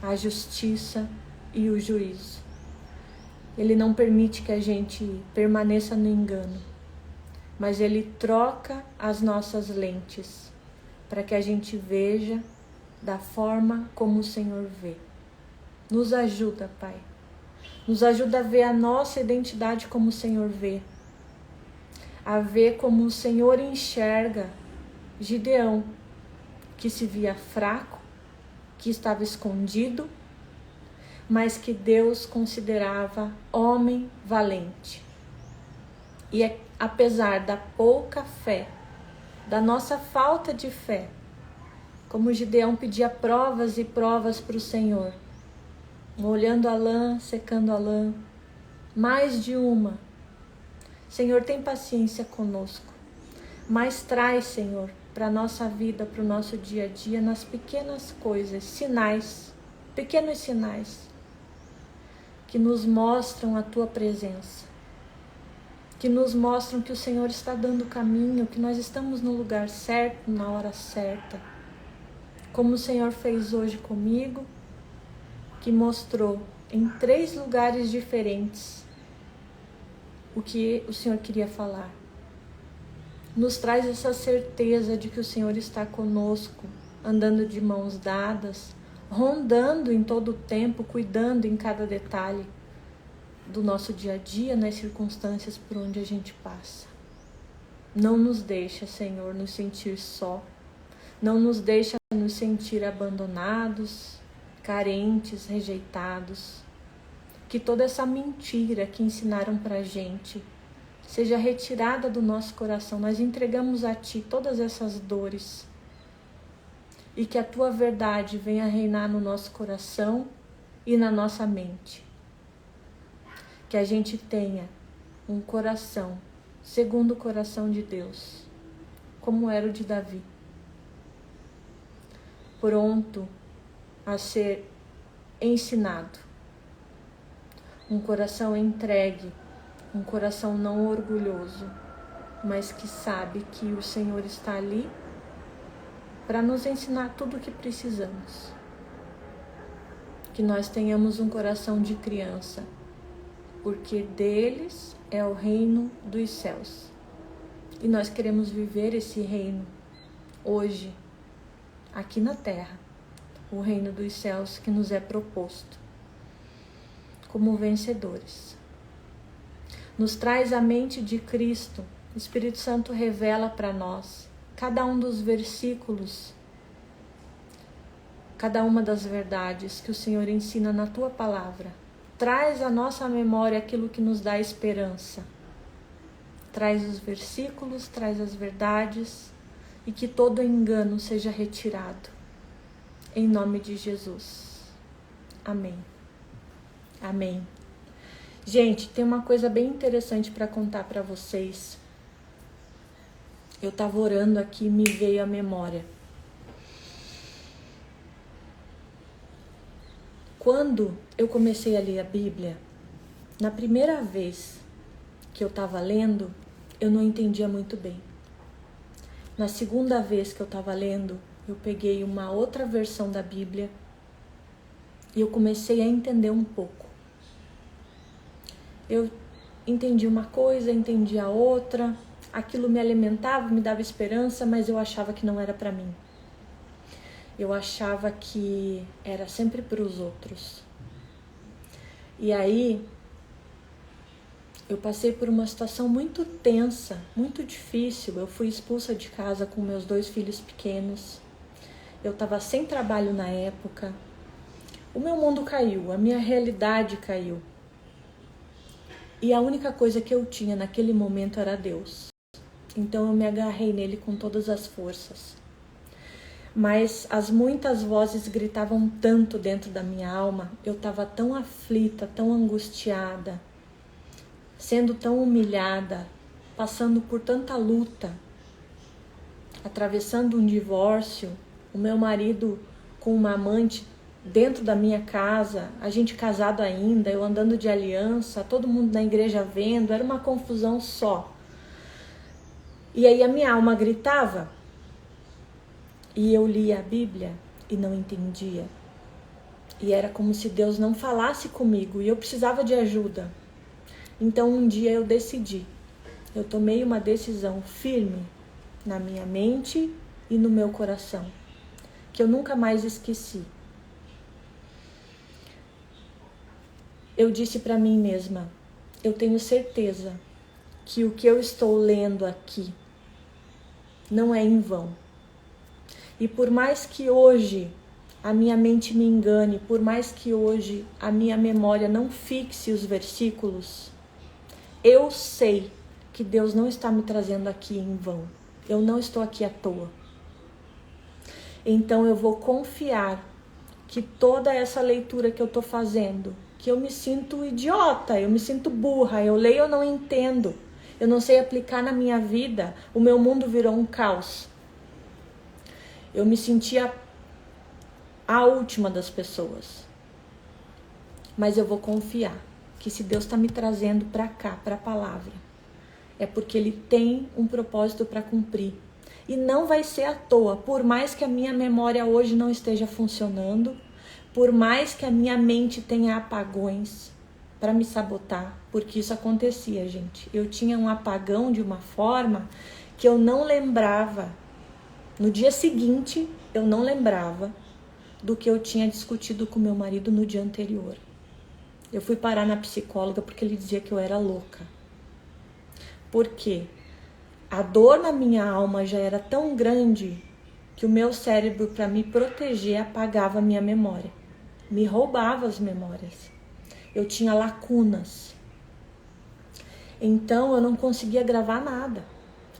a justiça e o juízo. Ele não permite que a gente permaneça no engano, mas Ele troca as nossas lentes para que a gente veja da forma como o Senhor vê. Nos ajuda, Pai. Nos ajuda a ver a nossa identidade como o Senhor vê. A ver como o Senhor enxerga Gideão, que se via fraco, que estava escondido, mas que Deus considerava homem valente. E apesar da pouca fé, da nossa falta de fé, como Gideão pedia provas e provas para o Senhor, molhando a lã, secando a lã, mais de uma. Senhor, tem paciência conosco, mas traz, Senhor, para a nossa vida, para o nosso dia a dia, nas pequenas coisas, sinais, pequenos sinais, que nos mostram a Tua presença, que nos mostram que o Senhor está dando o caminho, que nós estamos no lugar certo, na hora certa. Como o Senhor fez hoje comigo, que mostrou em 3 lugares diferentes o que o Senhor queria falar. Nos traz essa certeza de que o Senhor está conosco, andando de mãos dadas, rondando em todo o tempo, cuidando em cada detalhe do nosso dia a dia, nas circunstâncias por onde a gente passa. Não nos deixa, Senhor, nos sentir só. Não nos deixa nos sentir abandonados, carentes, rejeitados. Que toda essa mentira que ensinaram pra gente seja retirada do nosso coração. Nós entregamos a Ti todas essas dores. E que a Tua verdade venha reinar no nosso coração e na nossa mente. Que a gente tenha um coração segundo o coração de Deus, como era o de Davi. Pronto a ser ensinado. Um coração entregue, um coração não orgulhoso, mas que sabe que o Senhor está ali para nos ensinar tudo o que precisamos. Que nós tenhamos um coração de criança, porque deles é o reino dos céus. E nós queremos viver esse reino hoje, aqui na terra, o reino dos céus que nos é proposto, como vencedores. Nos traz a mente de Cristo. O Espírito Santo revela para nós cada um dos versículos, cada uma das verdades que o Senhor ensina na Tua palavra. Traz à nossa memória aquilo que nos dá esperança. Traz os versículos, traz as verdades e que todo engano seja retirado. Em nome de Jesus. Amém. Amém. Gente, tem uma coisa bem interessante para contar para vocês. Eu estava orando aqui e me veio à memória. Quando eu comecei a ler a Bíblia, na primeira vez que eu estava lendo, eu não entendia muito bem. Na segunda vez que eu estava lendo, eu peguei uma outra versão da Bíblia e eu comecei a entender um pouco. Eu entendi uma coisa, entendi a outra, aquilo me alimentava, me dava esperança, mas eu achava que não era para mim. Eu achava que era sempre para os outros. E aí, eu passei por uma situação muito tensa, muito difícil. Eu fui expulsa de casa com meus 2 filhos pequenos. Eu estava sem trabalho na época. O meu mundo caiu, a minha realidade caiu. E a única coisa que eu tinha naquele momento era Deus. Então eu me agarrei nele com todas as forças. Mas as muitas vozes gritavam tanto dentro da minha alma, eu estava tão aflita, tão angustiada, sendo tão humilhada, passando por tanta luta, atravessando um divórcio, o meu marido com uma amante dentro da minha casa, a gente casado ainda, eu andando de aliança, todo mundo na igreja vendo, era uma confusão só. E aí a minha alma gritava, e eu lia a Bíblia e não entendia. E era como se Deus não falasse comigo e eu precisava de ajuda. Então um dia eu decidi. Eu tomei uma decisão firme na minha mente e no meu coração, que eu nunca mais esqueci. Eu disse para mim mesma, eu tenho certeza que o que eu estou lendo aqui não é em vão. E por mais que hoje a minha mente me engane, por mais que hoje a minha memória não fixe os versículos, eu sei que Deus não está me trazendo aqui em vão. Eu não estou aqui à toa. Então eu vou confiar que toda essa leitura que eu estou fazendo, que eu me sinto idiota, eu me sinto burra, eu leio e eu não entendo. eu não sei aplicar na minha vida, o meu mundo virou um caos. Eu me sentia a última das pessoas. Mas eu vou confiar que se Deus está me trazendo para cá, para a palavra, é porque Ele tem um propósito para cumprir. E não vai ser à toa, por mais que a minha memória hoje não esteja funcionando, por mais que a minha mente tenha apagões para me sabotar, porque isso acontecia, gente. Eu tinha um apagão de uma forma que eu não lembrava. No dia seguinte, eu não lembrava do que eu tinha discutido com meu marido no dia anterior. Eu fui parar na psicóloga porque ele dizia que eu era louca. Por quê? A dor na minha alma já era tão grande que o meu cérebro, para me proteger, apagava a minha memória. Me roubava as memórias. Eu tinha lacunas. Então eu não conseguia gravar nada.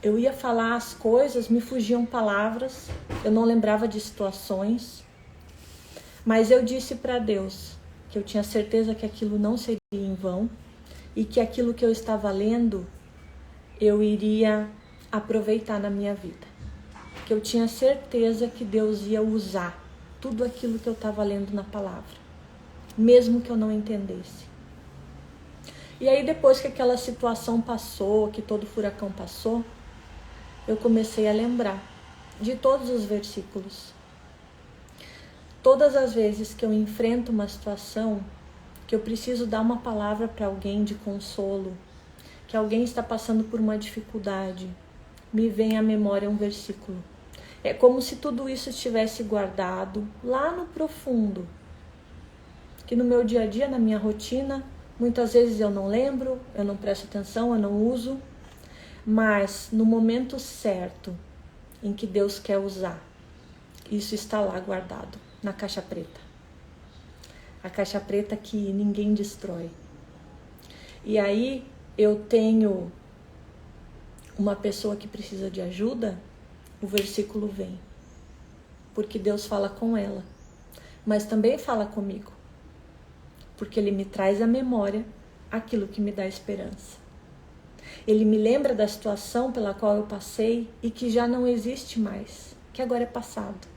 Eu ia falar as coisas, me fugiam palavras, eu não lembrava de situações. Mas eu disse para Deus que eu tinha certeza que aquilo não seria em vão e que aquilo que eu estava lendo eu iria aproveitar na minha vida. Que eu tinha certeza que Deus ia usar tudo aquilo que eu estava lendo na palavra, mesmo que eu não entendesse. E aí depois que aquela situação passou, que todo furacão passou, eu comecei a lembrar de todos os versículos. Todas as vezes que eu enfrento uma situação, que eu preciso dar uma palavra para alguém de consolo, que alguém está passando por uma dificuldade, me vem à memória um versículo. É como se tudo isso estivesse guardado lá no profundo, que no meu dia a dia, na minha rotina, muitas vezes eu não lembro, eu não presto atenção, eu não uso, mas no momento certo em que Deus quer usar, isso está lá guardado, na caixa preta. A caixa preta que ninguém destrói. E aí eu tenho uma pessoa que precisa de ajuda, o versículo vem. Porque Deus fala com ela, mas também fala comigo. Porque Ele me traz à memória aquilo que me dá esperança. Ele me lembra da situação pela qual eu passei e que já não existe mais, que agora é passado.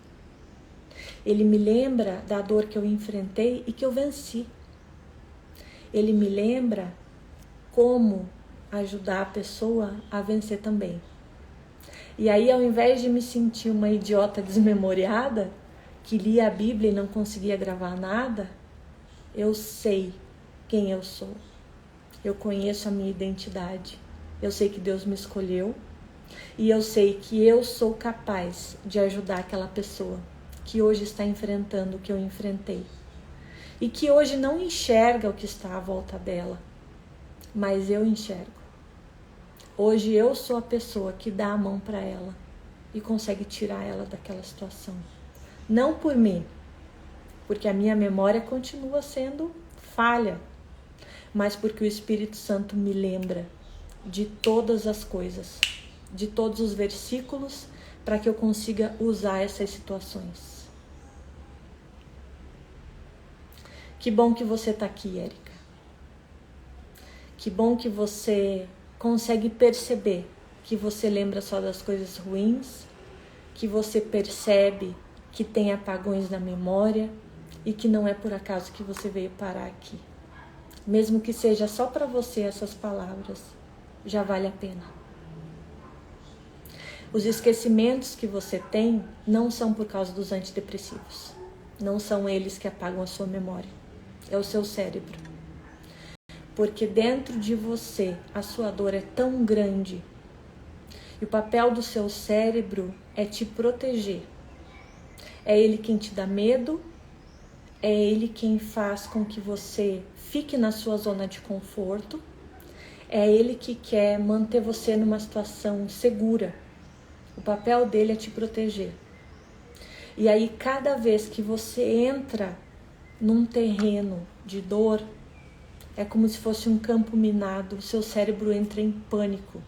Ele me lembra da dor que eu enfrentei e que eu venci. Ele me lembra como ajudar a pessoa a vencer também. E aí, ao invés de me sentir uma idiota desmemoriada, que lia a Bíblia e não conseguia gravar nada, eu sei quem eu sou. Eu conheço a minha identidade. Eu sei que Deus me escolheu. E eu sei que eu sou capaz de ajudar aquela pessoa que hoje está enfrentando o que eu enfrentei. E que hoje não enxerga o que está à volta dela. Mas eu enxergo. Hoje eu sou a pessoa que dá a mão para ela e consegue tirar ela daquela situação. Não por mim, porque a minha memória continua sendo falha, mas porque o Espírito Santo me lembra de todas as coisas, de todos os versículos, para que eu consiga usar essas situações. Que bom que você está aqui, Érica. Que bom que você consegue perceber que você lembra só das coisas ruins, que você percebe que tem apagões na memória e que não é por acaso que você veio parar aqui. Mesmo que seja só para você essas palavras, já vale a pena. Os esquecimentos que você tem não são por causa dos antidepressivos. Não são eles que apagam a sua memória. É o seu cérebro. Porque dentro de você a sua dor é tão grande. E o papel do seu cérebro é te proteger. É ele quem te dá medo. É ele quem faz com que você fique na sua zona de conforto. É ele que quer manter você numa situação segura. O papel dele é te proteger. E aí, cada vez que você entra num terreno de dor, é como se fosse um campo minado, o seu cérebro entra em pânico.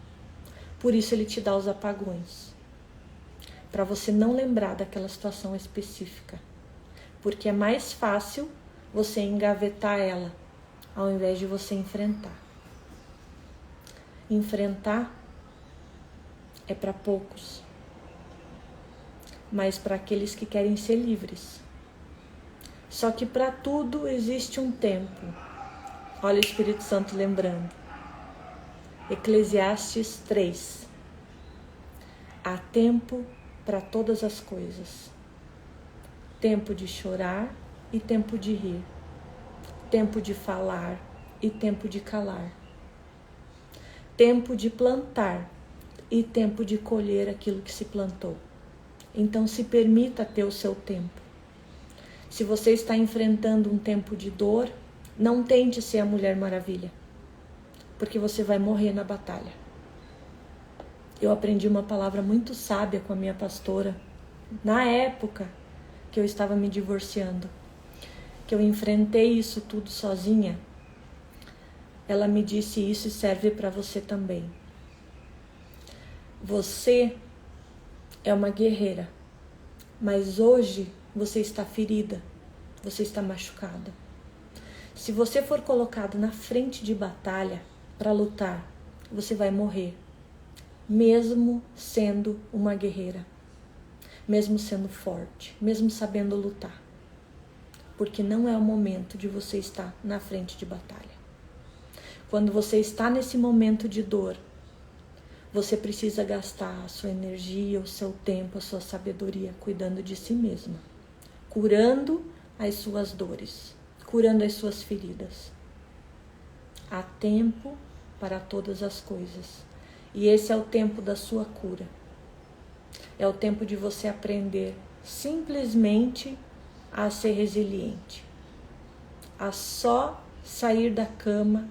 Por isso ele te dá os apagões. Para você não lembrar daquela situação específica. Porque é mais fácil você engavetar ela, ao invés de você enfrentar. Enfrentar é para poucos, mas para aqueles que querem ser livres. Só que para tudo existe um tempo. Olha o Espírito Santo lembrando. Eclesiastes 3. Há tempo para todas as coisas. Tempo de chorar e tempo de rir. Tempo de falar e tempo de calar. Tempo de plantar e tempo de colher aquilo que se plantou. Então se permita ter o seu tempo. Se você está enfrentando um tempo de dor, não tente ser a Mulher Maravilha, porque você vai morrer na batalha. Eu aprendi uma palavra muito sábia com a minha pastora, na época que eu estava me divorciando, que eu enfrentei isso tudo sozinha. Ela me disse isso e serve para você também. Você é uma guerreira, mas hoje você está ferida, você está machucada. Se você for colocado na frente de batalha para lutar, você vai morrer, mesmo sendo uma guerreira, mesmo sendo forte, mesmo sabendo lutar, porque não é o momento de você estar na frente de batalha. Quando você está nesse momento de dor, você precisa gastar a sua energia, o seu tempo, a sua sabedoria cuidando de si mesma, curando as suas dores, curando as suas feridas. Há tempo para todas as coisas. E esse é o tempo da sua cura. É o tempo de você aprender simplesmente a ser resiliente. A só sair da cama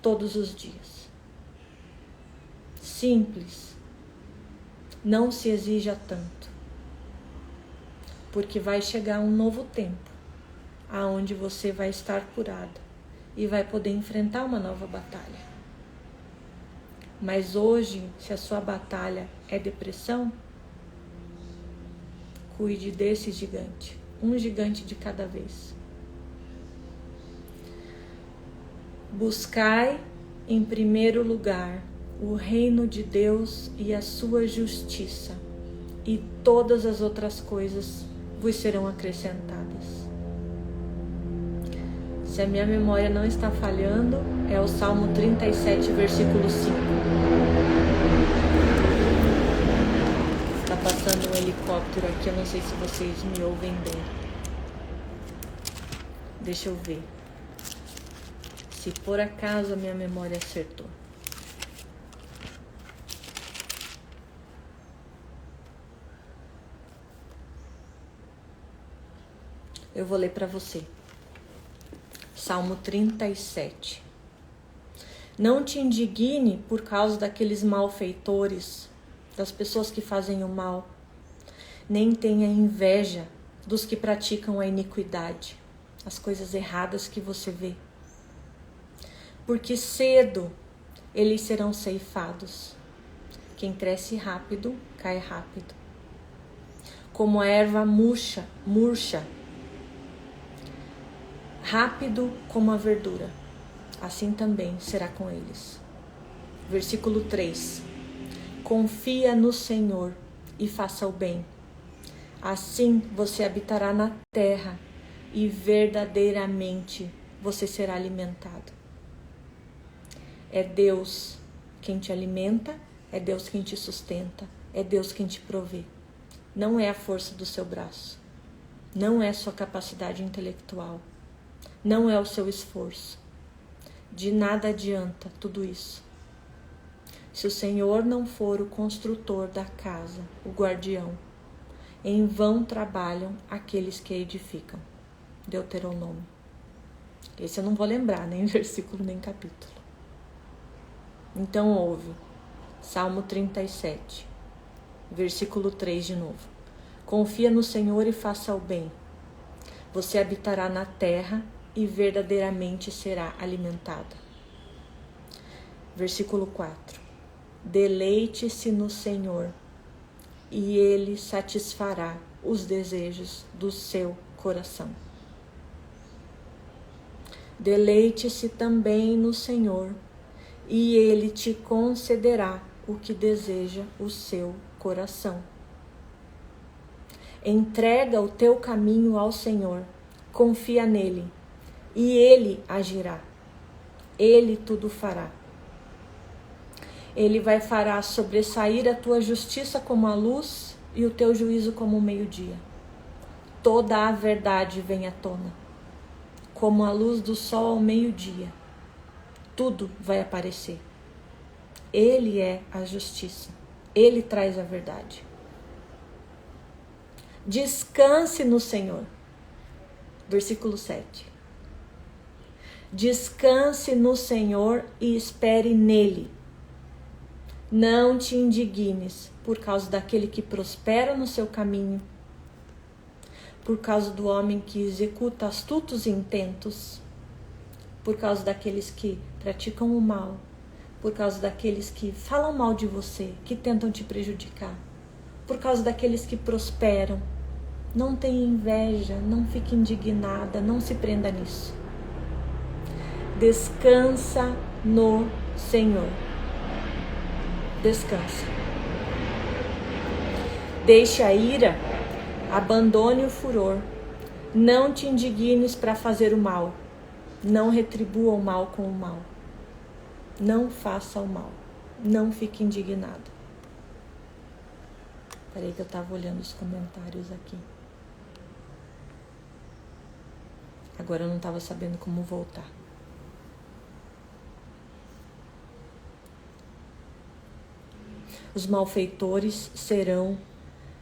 todos os dias. Simples. Não se exija tanto. Porque vai chegar um novo tempo, aonde você vai estar curado e vai poder enfrentar uma nova batalha. Mas hoje, se a sua batalha é depressão, cuide desse gigante, um gigante de cada vez. Buscai em primeiro lugar o reino de Deus e a sua justiça, e todas as outras coisas vos serão acrescentadas. Se a minha memória não está falhando, é o Salmo 37, versículo 5. Está passando um helicóptero aqui, eu não sei se vocês me ouvem bem. Deixa eu ver. Se por acaso a minha memória acertou. Eu vou ler para você. Salmo 37. Não te indigne por causa daqueles malfeitores, das pessoas que fazem o mal, nem tenha inveja dos que praticam a iniquidade, as coisas erradas que você vê. Porque cedo eles serão ceifados. Quem cresce rápido, cai rápido. Como a erva murcha, rápido como a verdura, assim também será com eles. Versículo 3. Confia no Senhor e faça o bem. Assim você habitará na terra e verdadeiramente você será alimentado. É Deus quem te alimenta, é Deus quem te sustenta, é Deus quem te provê. Não é a força do seu braço, não é sua capacidade intelectual, não é o seu esforço. De nada adianta tudo isso. Se o Senhor não for o construtor da casa, o guardião, em vão trabalham aqueles que edificam. Deuteronômio. Esse eu não vou lembrar, nem versículo, nem capítulo. Então ouve. Salmo 37, versículo 3 de novo. Confia no Senhor e faça o bem. Você habitará na terra e verdadeiramente será alimentada. Versículo 4. Deleite-se no Senhor e Ele satisfará os desejos do seu coração. Deleite-se também no Senhor e Ele te concederá o que deseja o seu coração. Entrega o teu caminho ao Senhor, confia nele, e Ele agirá. Ele tudo fará. Ele fará sobressair a tua justiça como a luz e o teu juízo como o meio-dia. Toda a verdade vem à tona, como a luz do sol ao meio-dia. Tudo vai aparecer. Ele é a justiça. Ele traz a verdade. Descanse no Senhor. Versículo 7. Descanse no Senhor e espere nele. Não te indignes por causa daquele que prospera no seu caminho, por causa do homem que executa astutos intentos, por causa daqueles que praticam o mal, por causa daqueles que falam mal de você, que tentam te prejudicar, por causa daqueles que prosperam. Não tenha inveja, não fique indignada, não se prenda nisso. Descansa no Senhor. Descansa. Deixe a ira, abandone o furor. Não te indignes para fazer o mal. Não retribua o mal com o mal. Não faça o mal. Não fique indignado. Peraí que eu estava olhando os comentários aqui. Agora eu não estava sabendo como voltar. Os malfeitores serão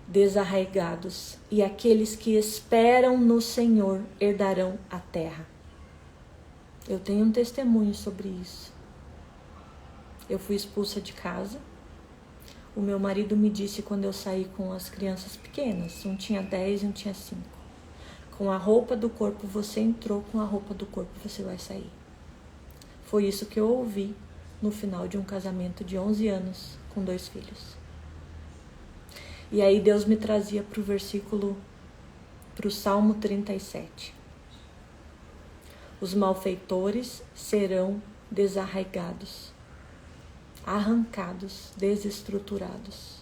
desarraigados, e aqueles que esperam no Senhor herdarão a terra. Eu tenho um testemunho sobre isso. Eu fui expulsa de casa. O meu marido me disse quando eu saí com as crianças pequenas, um tinha 10 e um tinha 5. Com a roupa do corpo você entrou, com a roupa do corpo você vai sair. Foi isso que eu ouvi no final de um casamento de 11 anos com 2 filhos. E aí Deus me trazia para o Salmo 37. Os malfeitores serão desarraigados, arrancados, desestruturados.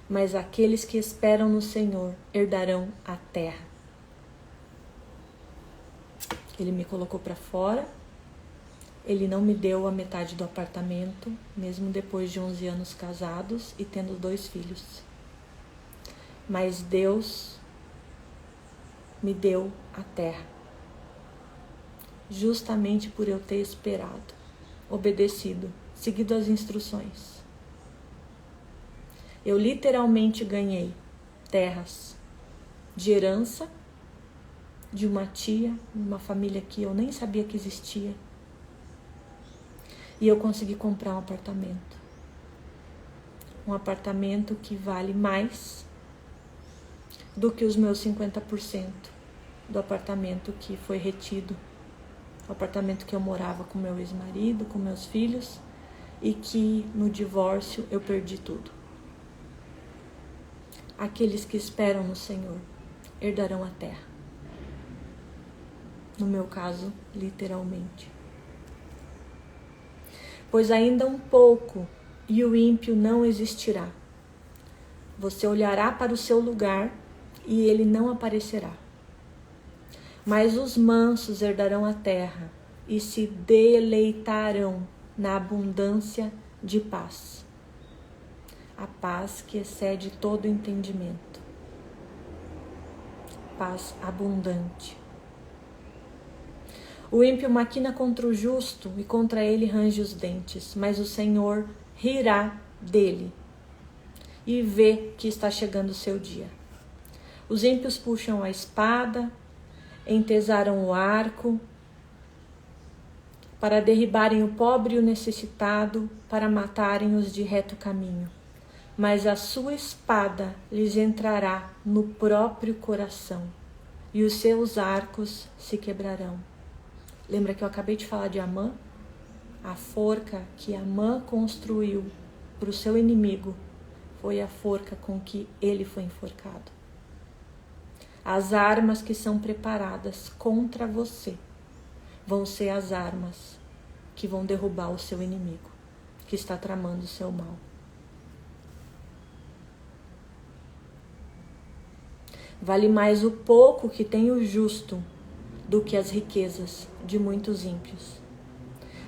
Mas aqueles que esperam no Senhor herdarão a terra. Ele me colocou para fora. Ele não me deu a metade do apartamento, mesmo depois de 11 anos casados e tendo 2 filhos. Mas Deus me deu a terra, justamente por eu ter esperado, obedecido, seguido as instruções. Eu literalmente ganhei terras de herança de uma tia, uma família que eu nem sabia que existia. E eu consegui comprar um apartamento. Um apartamento que vale mais do que os meus 50% do apartamento que foi retido. O apartamento que eu morava com meu ex-marido, com meus filhos, e que no divórcio eu perdi tudo. Aqueles que esperam no Senhor herdarão a terra. No meu caso, literalmente. Pois ainda um pouco e o ímpio não existirá. Você olhará para o seu lugar e ele não aparecerá. Mas os mansos herdarão a terra e se deleitarão na abundância de paz. A paz que excede todo entendimento. Paz abundante. O ímpio maquina contra o justo e contra ele range os dentes, mas o Senhor rirá dele e vê que está chegando o seu dia. Os ímpios puxam a espada, entesaram o arco para derribarem o pobre e o necessitado, para matarem os de reto caminho. Mas a sua espada lhes entrará no próprio coração e os seus arcos se quebrarão. Lembra que eu acabei de falar de Amã? A forca que Amã construiu para o seu inimigo foi a forca com que ele foi enforcado. As armas que são preparadas contra você vão ser as armas que vão derrubar o seu inimigo, que está tramando o seu mal. Vale mais o pouco que tem o justo do que as riquezas de muitos ímpios.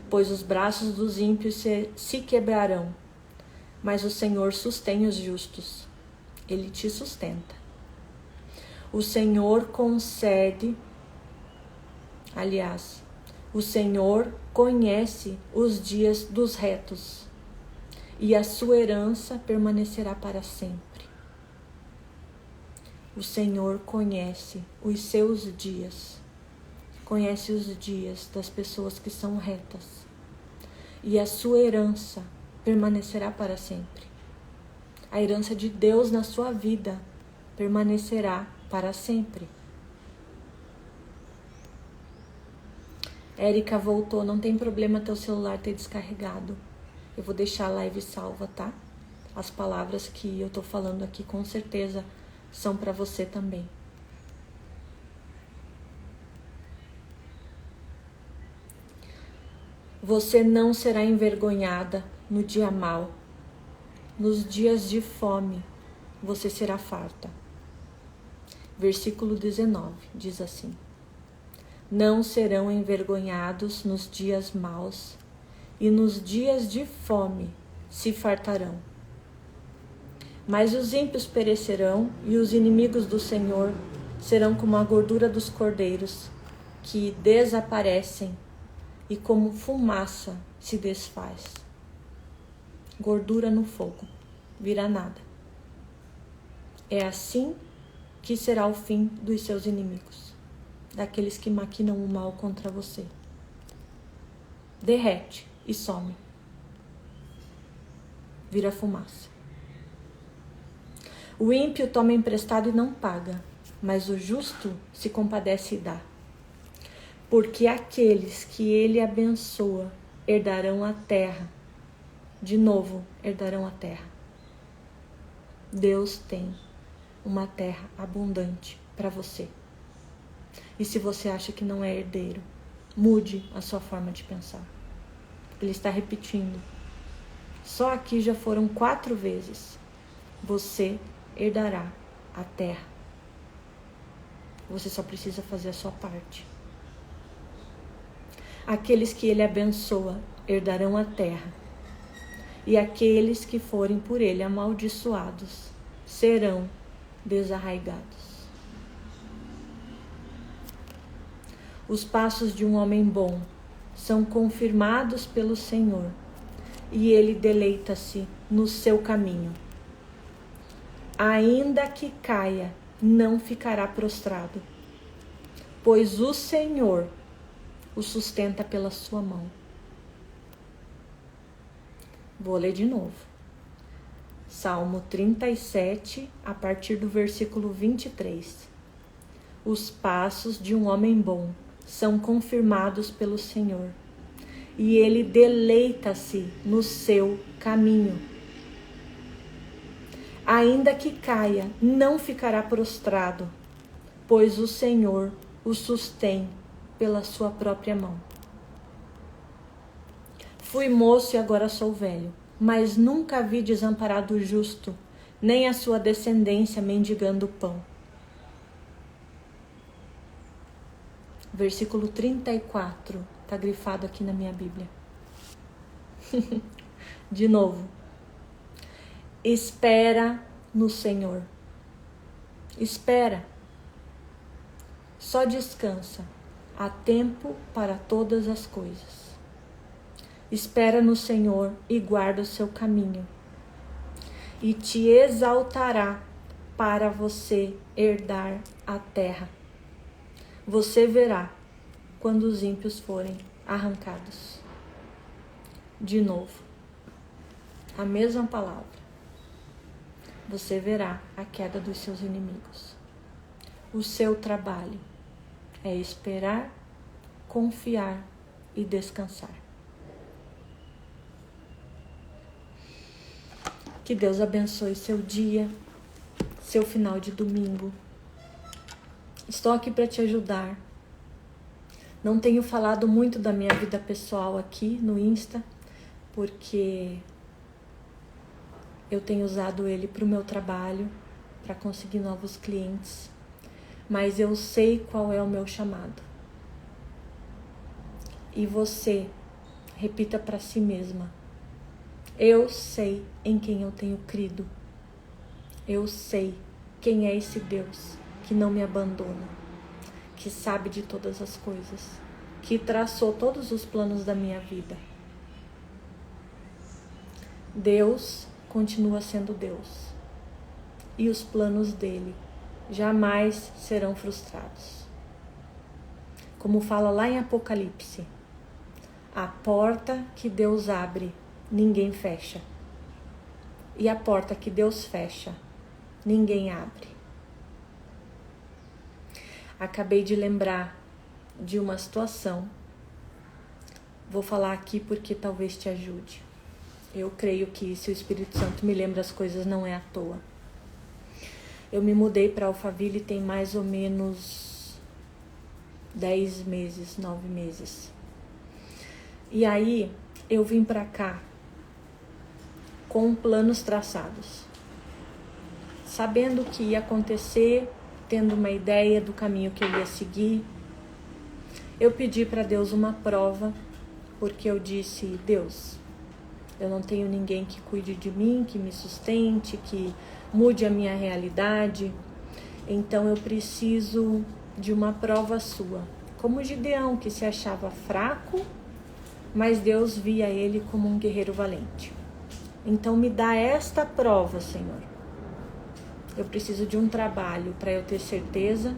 Pois os braços dos ímpios se quebrarão, mas o Senhor sustém os justos. Ele te sustenta. O Senhor concede, aliás, o Senhor conhece os dias dos retos, e a sua herança permanecerá para sempre. O Senhor conhece os seus dias, conhece os dias das pessoas que são retas, e a sua herança permanecerá para sempre. A herança de Deus na sua vida permanecerá para sempre. Érica voltou, não tem problema teu celular ter descarregado. Eu vou deixar a live salva, tá? As palavras que eu tô falando aqui com certeza são para você também. Você não será envergonhada no dia mau. Nos dias de fome, você será farta. Versículo 19 diz assim: Não serão envergonhados nos dias maus, e nos dias de fome se fartarão. Mas os ímpios perecerão, e os inimigos do Senhor serão como a gordura dos cordeiros, que desaparecem, e como fumaça se desfaz. Gordura no fogo, vira nada. É assim que será o fim dos seus inimigos, daqueles que maquinam o mal contra você. Derrete e some. Vira fumaça. O ímpio toma emprestado e não paga, mas o justo se compadece e dá. Porque aqueles que ele abençoa herdarão a terra. De novo, herdarão a terra. Deus tem uma terra abundante para você. E se você acha que não é herdeiro, mude a sua forma de pensar. Ele está repetindo. Só aqui já foram 4 vezes. Você herdará a terra. Você só precisa fazer a sua parte. Aqueles que ele abençoa herdarão a terra. E aqueles que forem por ele amaldiçoados serão desarraigados. Os passos de um homem bom são confirmados pelo Senhor, e ele deleita-se no seu caminho. Ainda que caia, não ficará prostrado, pois o Senhor o sustenta pela sua mão. Vou ler de novo. Salmo 37, a partir do versículo 23. Os passos de um homem bom são confirmados pelo Senhor, e ele deleita-se no seu caminho. Ainda que caia, não ficará prostrado, pois o Senhor o sustém pela sua própria mão. Fui moço e agora sou velho, mas nunca vi desamparado o justo, nem a sua descendência mendigando pão. Versículo 34, está grifado aqui na minha Bíblia. De novo. Espera no Senhor. Espera. Só descansa. Há tempo para todas as coisas. Espera no Senhor e guarda o seu caminho. E te exaltará para você herdar a terra. Você verá quando os ímpios forem arrancados. De novo, a mesma palavra. Você verá a queda dos seus inimigos. O seu trabalho é esperar, confiar e descansar. Que Deus abençoe seu dia, seu final de domingo. Estou aqui para te ajudar. Não tenho falado muito da minha vida pessoal aqui no Insta, porque eu tenho usado ele para o meu trabalho, para conseguir novos clientes. Mas eu sei qual é o meu chamado. E você, repita para si mesma: eu sei em quem eu tenho crido. Eu sei quem é esse Deus que não me abandona, que sabe de todas as coisas, que traçou todos os planos da minha vida. Deus continua sendo Deus. E os planos dele jamais serão frustrados. Como fala lá em Apocalipse, a porta que Deus abre, ninguém fecha. E a porta que Deus fecha, ninguém abre. Acabei de lembrar de uma situação. Vou falar aqui porque talvez te ajude. Eu creio que se o Espírito Santo me lembra as coisas, não é à toa. Eu me mudei para Alphaville tem mais ou menos 10 meses, 9 meses. E aí eu vim para cá com planos traçados, sabendo o que ia acontecer, tendo uma ideia do caminho que eu ia seguir. Eu pedi para Deus uma prova, porque eu disse: Deus, eu não tenho ninguém que cuide de mim, que me sustente, que mude a minha realidade. Então eu preciso de uma prova sua. Como Gideão, que se achava fraco, mas Deus via ele como um guerreiro valente. Então me dá esta prova, Senhor. Eu preciso de um trabalho para eu ter certeza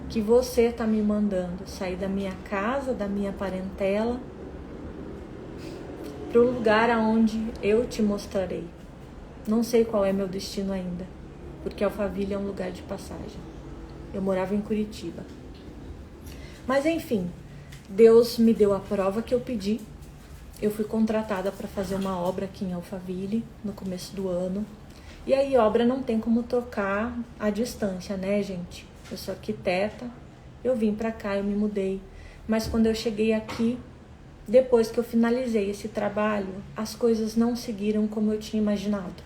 que você está me mandando sair da minha casa, da minha parentela, para o lugar aonde eu te mostrarei. Não sei qual é meu destino ainda, porque Alphaville é um lugar de passagem. Eu morava em Curitiba. Mas enfim, Deus me deu a prova que eu pedi. Eu fui contratada para fazer uma obra aqui em Alphaville no começo do ano. E aí obra não tem como tocar à distância, né, gente? Eu sou arquiteta, eu vim para cá, eu me mudei. Mas quando eu cheguei aqui, depois que eu finalizei esse trabalho, as coisas não seguiram como eu tinha imaginado.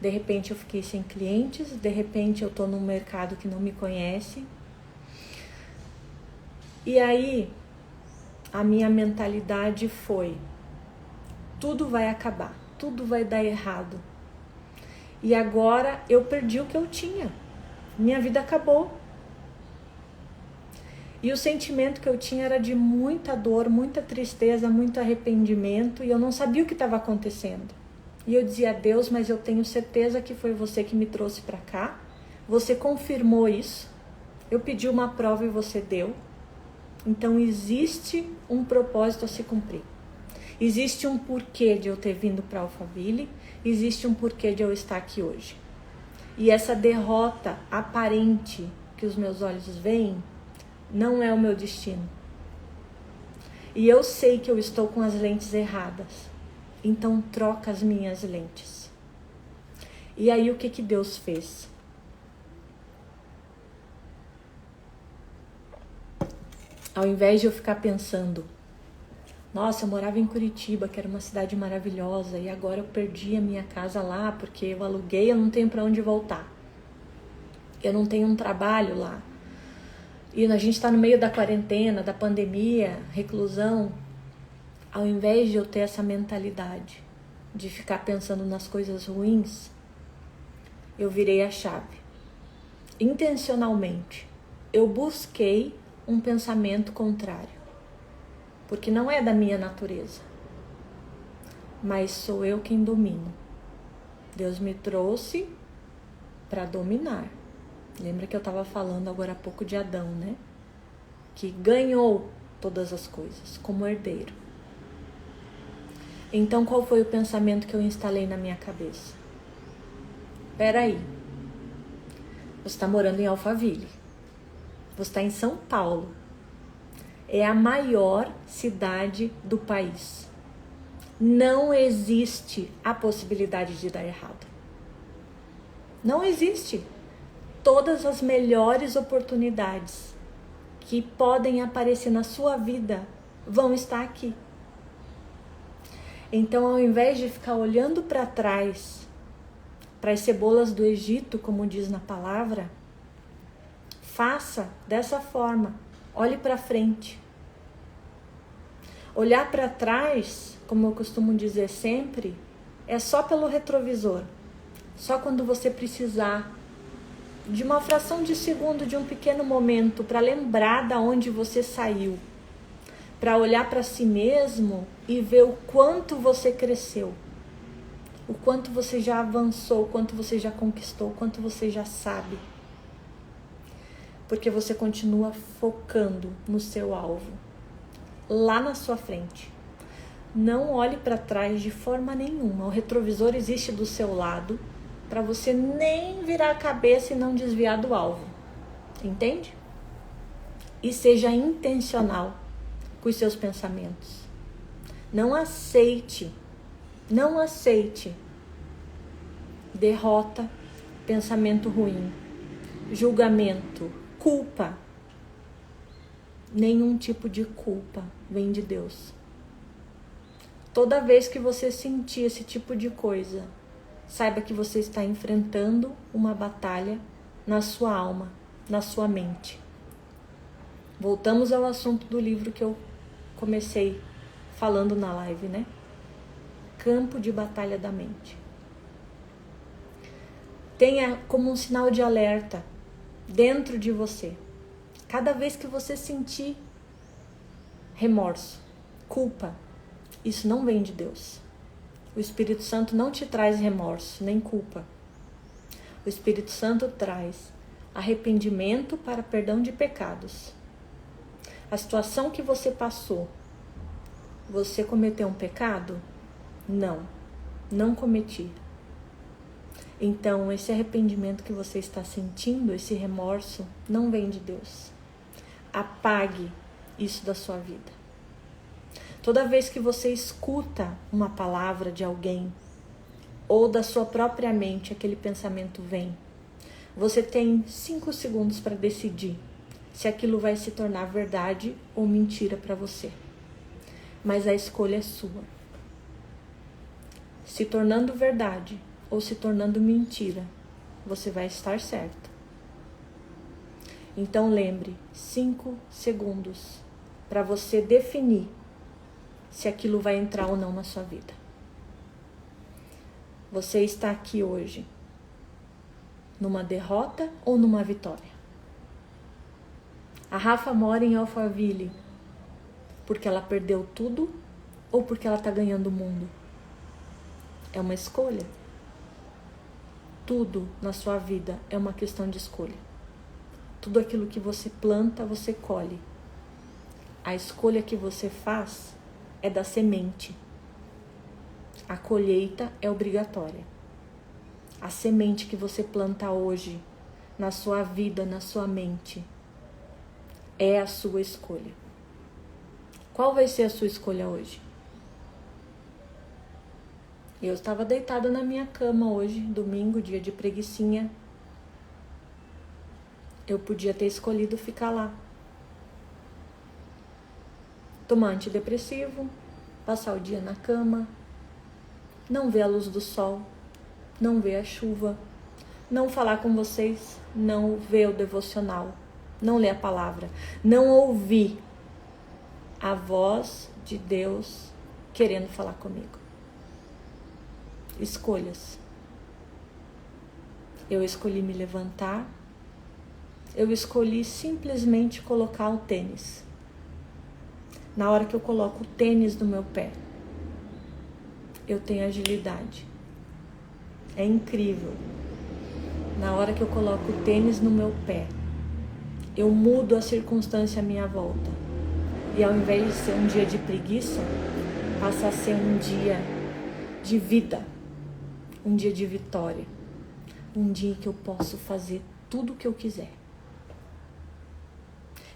De repente eu fiquei sem clientes, de repente eu tô num mercado que não me conhece. E aí a minha mentalidade foi: tudo vai acabar, tudo vai dar errado. E agora eu perdi o que eu tinha. Minha vida acabou. E o sentimento que eu tinha era de muita dor, muita tristeza, muito arrependimento. E eu não sabia o que estava acontecendo. E eu dizia: Deus, mas eu tenho certeza que foi você que me trouxe para cá. Você confirmou isso. Eu pedi uma prova e você deu. Então existe um propósito a se cumprir. Existe um porquê de eu ter vindo para Alphaville. Existe um porquê de eu estar aqui hoje. E essa derrota aparente que os meus olhos veem não é o meu destino. E eu sei que eu estou com as lentes erradas. Então troca as minhas lentes. E aí o que Deus fez? Ao invés de eu ficar pensando: nossa, eu morava em Curitiba, que era uma cidade maravilhosa, e agora eu perdi a minha casa lá porque eu aluguei, eu não tenho para onde voltar. Eu não tenho um trabalho lá. E a gente está no meio da quarentena, da pandemia, reclusão. Ao invés de eu ter essa mentalidade de ficar pensando nas coisas ruins, eu virei a chave. Intencionalmente, eu busquei um pensamento contrário. Porque não é da minha natureza. Mas sou eu quem domino. Deus me trouxe para dominar. Lembra que eu estava falando agora há pouco de Adão, né? Que ganhou todas as coisas como herdeiro. Então qual foi o pensamento que eu instalei na minha cabeça? Peraí. Você está morando em Alphaville. Você está em São Paulo. É a maior cidade do país. Não existe a possibilidade de dar errado. Não existe. Todas as melhores oportunidades que podem aparecer na sua vida vão estar aqui. Então, ao invés de ficar olhando para trás, para as cebolas do Egito, como diz na palavra, faça dessa forma. Olhe para frente. Olhar para trás, como eu costumo dizer sempre, é só pelo retrovisor. Só quando você precisar de uma fração de segundo, de um pequeno momento, para lembrar da onde você saiu. Para olhar para si mesmo e ver o quanto você cresceu. O quanto você já avançou, o quanto você já conquistou, o quanto você já sabe. Porque você continua focando no seu alvo, lá na sua frente. Não olhe para trás de forma nenhuma. O retrovisor existe do seu lado para você nem virar a cabeça e não desviar do alvo. Entende? E seja intencional com os seus pensamentos. Não aceite derrota, pensamento ruim, julgamento, culpa. Nenhum tipo de culpa vem de Deus. Toda vez que você sentir esse tipo de coisa, saiba que você está enfrentando uma batalha na sua alma, na sua mente. Voltamos ao assunto do livro que eu comecei falando na live, né? Campo de batalha da mente. Tenha como um sinal de alerta dentro de você. Cada vez que você sentir remorso, culpa, isso não vem de Deus. O Espírito Santo não te traz remorso, nem culpa. O Espírito Santo traz arrependimento para perdão de pecados. A situação que você passou, você cometeu um pecado? Não cometi. Então, esse arrependimento que você está sentindo, esse remorso, não vem de Deus. Apague isso da sua vida. Toda vez que você escuta uma palavra de alguém, ou da sua própria mente, aquele pensamento vem, você tem 5 segundos para decidir se aquilo vai se tornar verdade ou mentira para você. Mas a escolha é sua. Se tornando verdade ou se tornando mentira, você vai estar certo. Então lembre, 5 segundos para você definir se aquilo vai entrar ou não na sua vida. Você está aqui hoje numa derrota ou numa vitória? A Rafa mora em Alphaville porque ela perdeu tudo ou porque ela está ganhando o mundo? É uma escolha. Tudo na sua vida é uma questão de escolha. Tudo aquilo que você planta, você colhe. A escolha que você faz é da semente. A colheita é obrigatória. A semente que você planta hoje, na sua vida, na sua mente, é a sua escolha. Qual vai ser a sua escolha hoje? Eu estava deitada na minha cama hoje, domingo, dia de preguicinha. Eu podia ter escolhido ficar lá. Tomar antidepressivo, passar o dia na cama, não ver a luz do sol, não ver a chuva, não falar com vocês, não ver o devocional, não ler a palavra, não ouvir a voz de Deus querendo falar comigo. Escolhas. Eu escolhi me levantar, eu escolhi simplesmente colocar o tênis. Na hora que eu coloco o tênis no meu pé, eu tenho agilidade. É incrível. Na hora que eu coloco o tênis no meu pé, eu mudo a circunstância à minha volta. E ao invés de ser um dia de preguiça, passa a ser um dia de vida. Um dia de vitória. Um dia que eu posso fazer tudo o que eu quiser.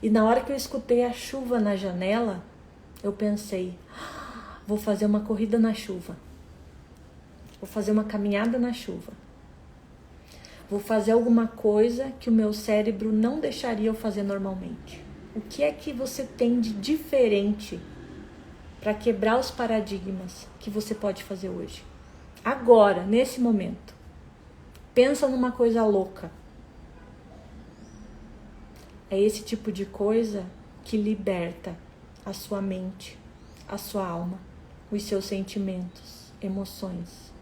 E na hora que eu escutei a chuva na janela, eu pensei, vou fazer uma corrida na chuva. Vou fazer uma caminhada na chuva. Vou fazer alguma coisa que o meu cérebro não deixaria eu fazer normalmente. O que é que você tem de diferente para quebrar os paradigmas que você pode fazer hoje? Agora, nesse momento. Pensa numa coisa louca. É esse tipo de coisa que liberta a sua mente, a sua alma, os seus sentimentos, emoções.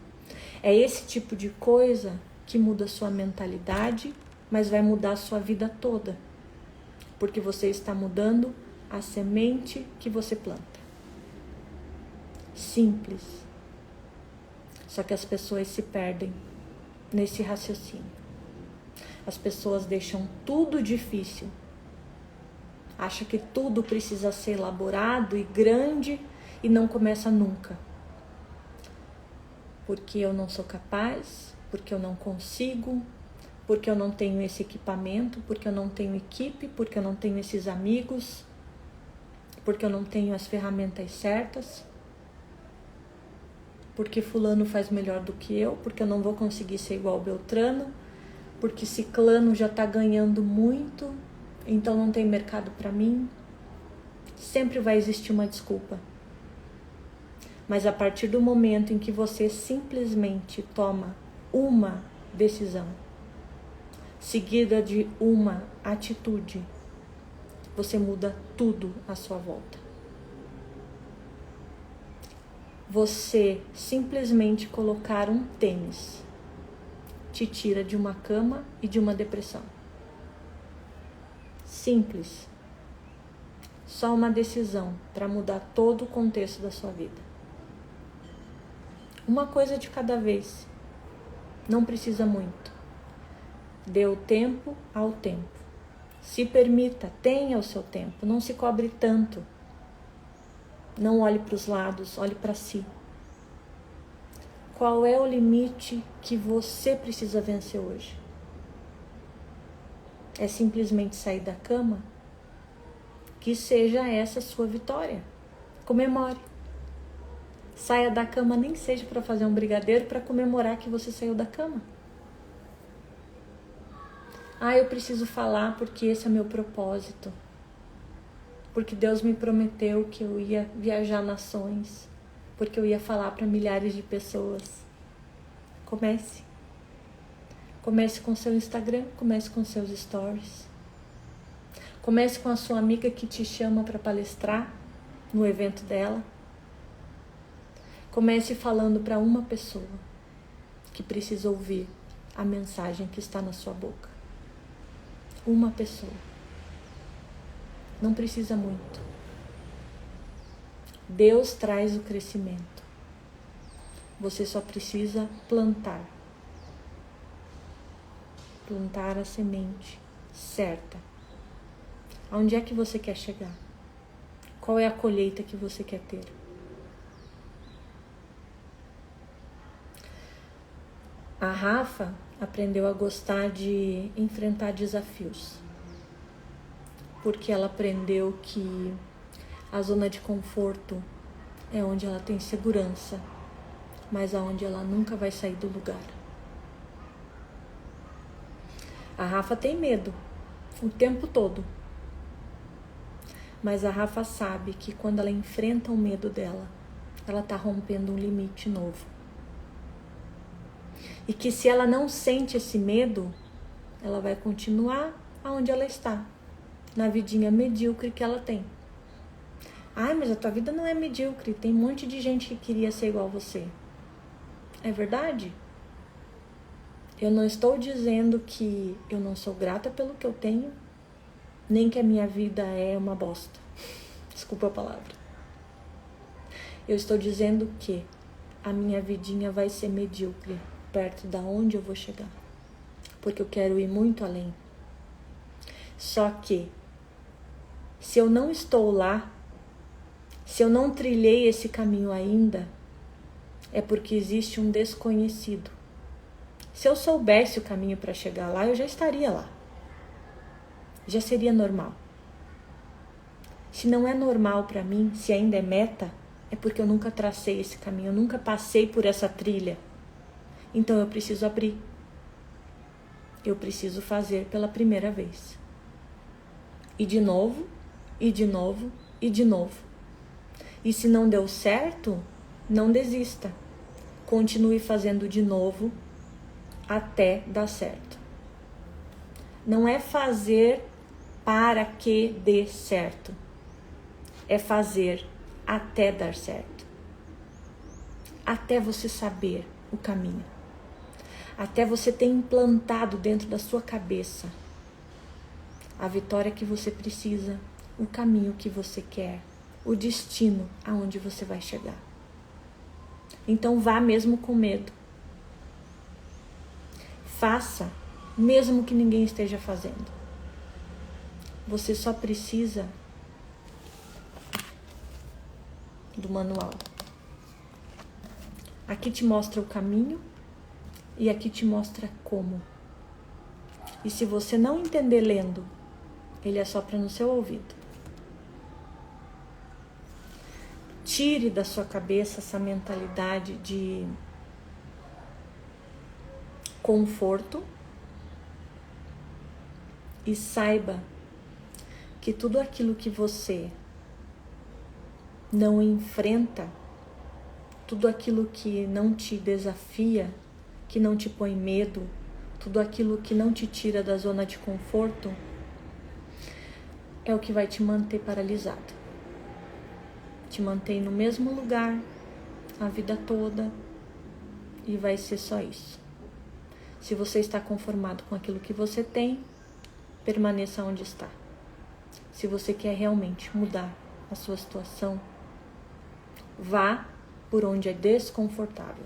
É esse tipo de coisa que muda a sua mentalidade, mas vai mudar a sua vida toda. Porque você está mudando a semente que você planta. Simples. Só que as pessoas se perdem nesse raciocínio. As pessoas deixam tudo difícil. Acha que tudo precisa ser elaborado e grande e não começa nunca. Porque eu não sou capaz, porque eu não consigo, porque eu não tenho esse equipamento, porque eu não tenho equipe, porque eu não tenho esses amigos, porque eu não tenho as ferramentas certas, porque fulano faz melhor do que eu, porque eu não vou conseguir ser igual ao Beltrano, porque ciclano já está ganhando muito, então não tem mercado para mim. Sempre vai existir uma desculpa. Mas a partir do momento em que você simplesmente toma uma decisão, seguida de uma atitude, você muda tudo à sua volta. Você simplesmente colocar um tênis te tira de uma cama e de uma depressão. Simples. Só uma decisão para mudar todo o contexto da sua vida. Uma coisa de cada vez. Não precisa muito. Dê o tempo ao tempo. Se permita, tenha o seu tempo. Não se cobre tanto. Não olhe para os lados, olhe para si. Qual é o limite que você precisa vencer hoje? É simplesmente sair da cama? Que seja essa a sua vitória. Comemore. Saia da cama, nem seja para fazer um brigadeiro, para comemorar que você saiu da cama. Eu preciso falar porque esse é meu propósito. Porque Deus me prometeu que eu ia viajar nações. Porque eu ia falar para milhares de pessoas. Comece. Comece com seu Instagram, comece com seus stories. Comece com a sua amiga que te chama para palestrar no evento dela. Comece falando para uma pessoa que precisa ouvir a mensagem que está na sua boca. Uma pessoa. Não precisa muito. Deus traz o crescimento. Você só precisa plantar. Plantar a semente certa. Aonde é que você quer chegar? Qual é a colheita que você quer ter? A Rafa aprendeu a gostar de enfrentar desafios. Porque ela aprendeu que a zona de conforto é onde ela tem segurança, mas aonde ela nunca vai sair do lugar. A Rafa tem medo o tempo todo. Mas a Rafa sabe que quando ela enfrenta o medo dela, ela está rompendo um limite novo. E que se ela não sente esse medo, ela vai continuar aonde ela está, na vidinha medíocre que ela tem. Mas a tua vida não é medíocre, tem um monte de gente que queria ser igual a você. É verdade? Eu não estou dizendo que eu não sou grata pelo que eu tenho, nem que a minha vida é uma bosta. Desculpa a palavra. Eu estou dizendo que a minha vidinha vai ser medíocre perto da onde eu vou chegar. Porque eu quero ir muito além. Só que, se eu não estou lá, se eu não trilhei esse caminho ainda, é porque existe um desconhecido. Se eu soubesse o caminho para chegar lá, eu já estaria lá. Já seria normal. Se não é normal para mim, se ainda é meta, é porque eu nunca tracei esse caminho, eu nunca passei por essa trilha. Então eu preciso abrir. Eu preciso fazer pela primeira vez. E de novo, e de novo e de novo. E se não deu certo, não desista. Continue fazendo de novo até dar certo. Não é fazer para que dê certo. É fazer até dar certo. Até você saber o caminho. Até você ter implantado dentro da sua cabeça a vitória que você precisa, o caminho que você quer, o destino aonde você vai chegar. Então vá mesmo com medo. Faça mesmo que ninguém esteja fazendo. Você só precisa do manual. Aqui te mostra o caminho e aqui te mostra como. E se você não entender lendo, ele é só para no seu ouvido. Tire da sua cabeça essa mentalidade de conforto e saiba que tudo aquilo que você não enfrenta, tudo aquilo que não te desafia, que não te põe medo, tudo aquilo que não te tira da zona de conforto, é o que vai te manter paralisado. Te mantém no mesmo lugar a vida toda e vai ser só isso. Se você está conformado com aquilo que você tem, permaneça onde está. Se você quer realmente mudar a sua situação, vá por onde é desconfortável,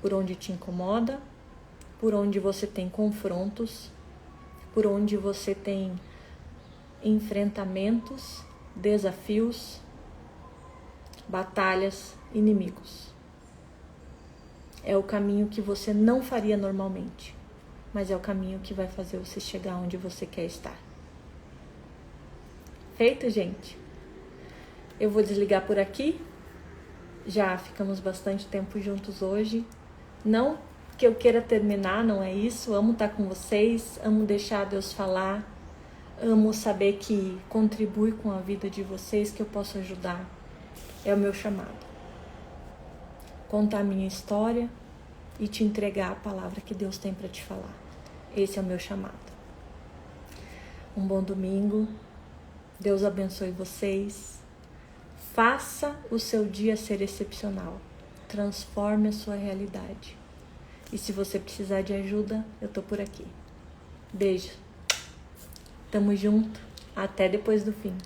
por onde te incomoda, por onde você tem confrontos, por onde você tem enfrentamentos, desafios, batalhas, inimigos. É o caminho que você não faria normalmente, mas é o caminho que vai fazer você chegar onde você quer estar. Feito, gente? Eu vou desligar por aqui. Já ficamos bastante tempo juntos hoje. Não que eu queira terminar, não é isso. Amo estar com vocês, amo deixar Deus falar, amo saber que contribui com a vida de vocês, que eu posso ajudar. É o meu chamado. Contar a minha história e te entregar a palavra que Deus tem para te falar. Esse é o meu chamado. Um bom domingo. Deus abençoe vocês. Faça o seu dia ser excepcional. Transforme a sua realidade. E se você precisar de ajuda, eu tô por aqui. Beijo. Tamo junto. Até depois do fim.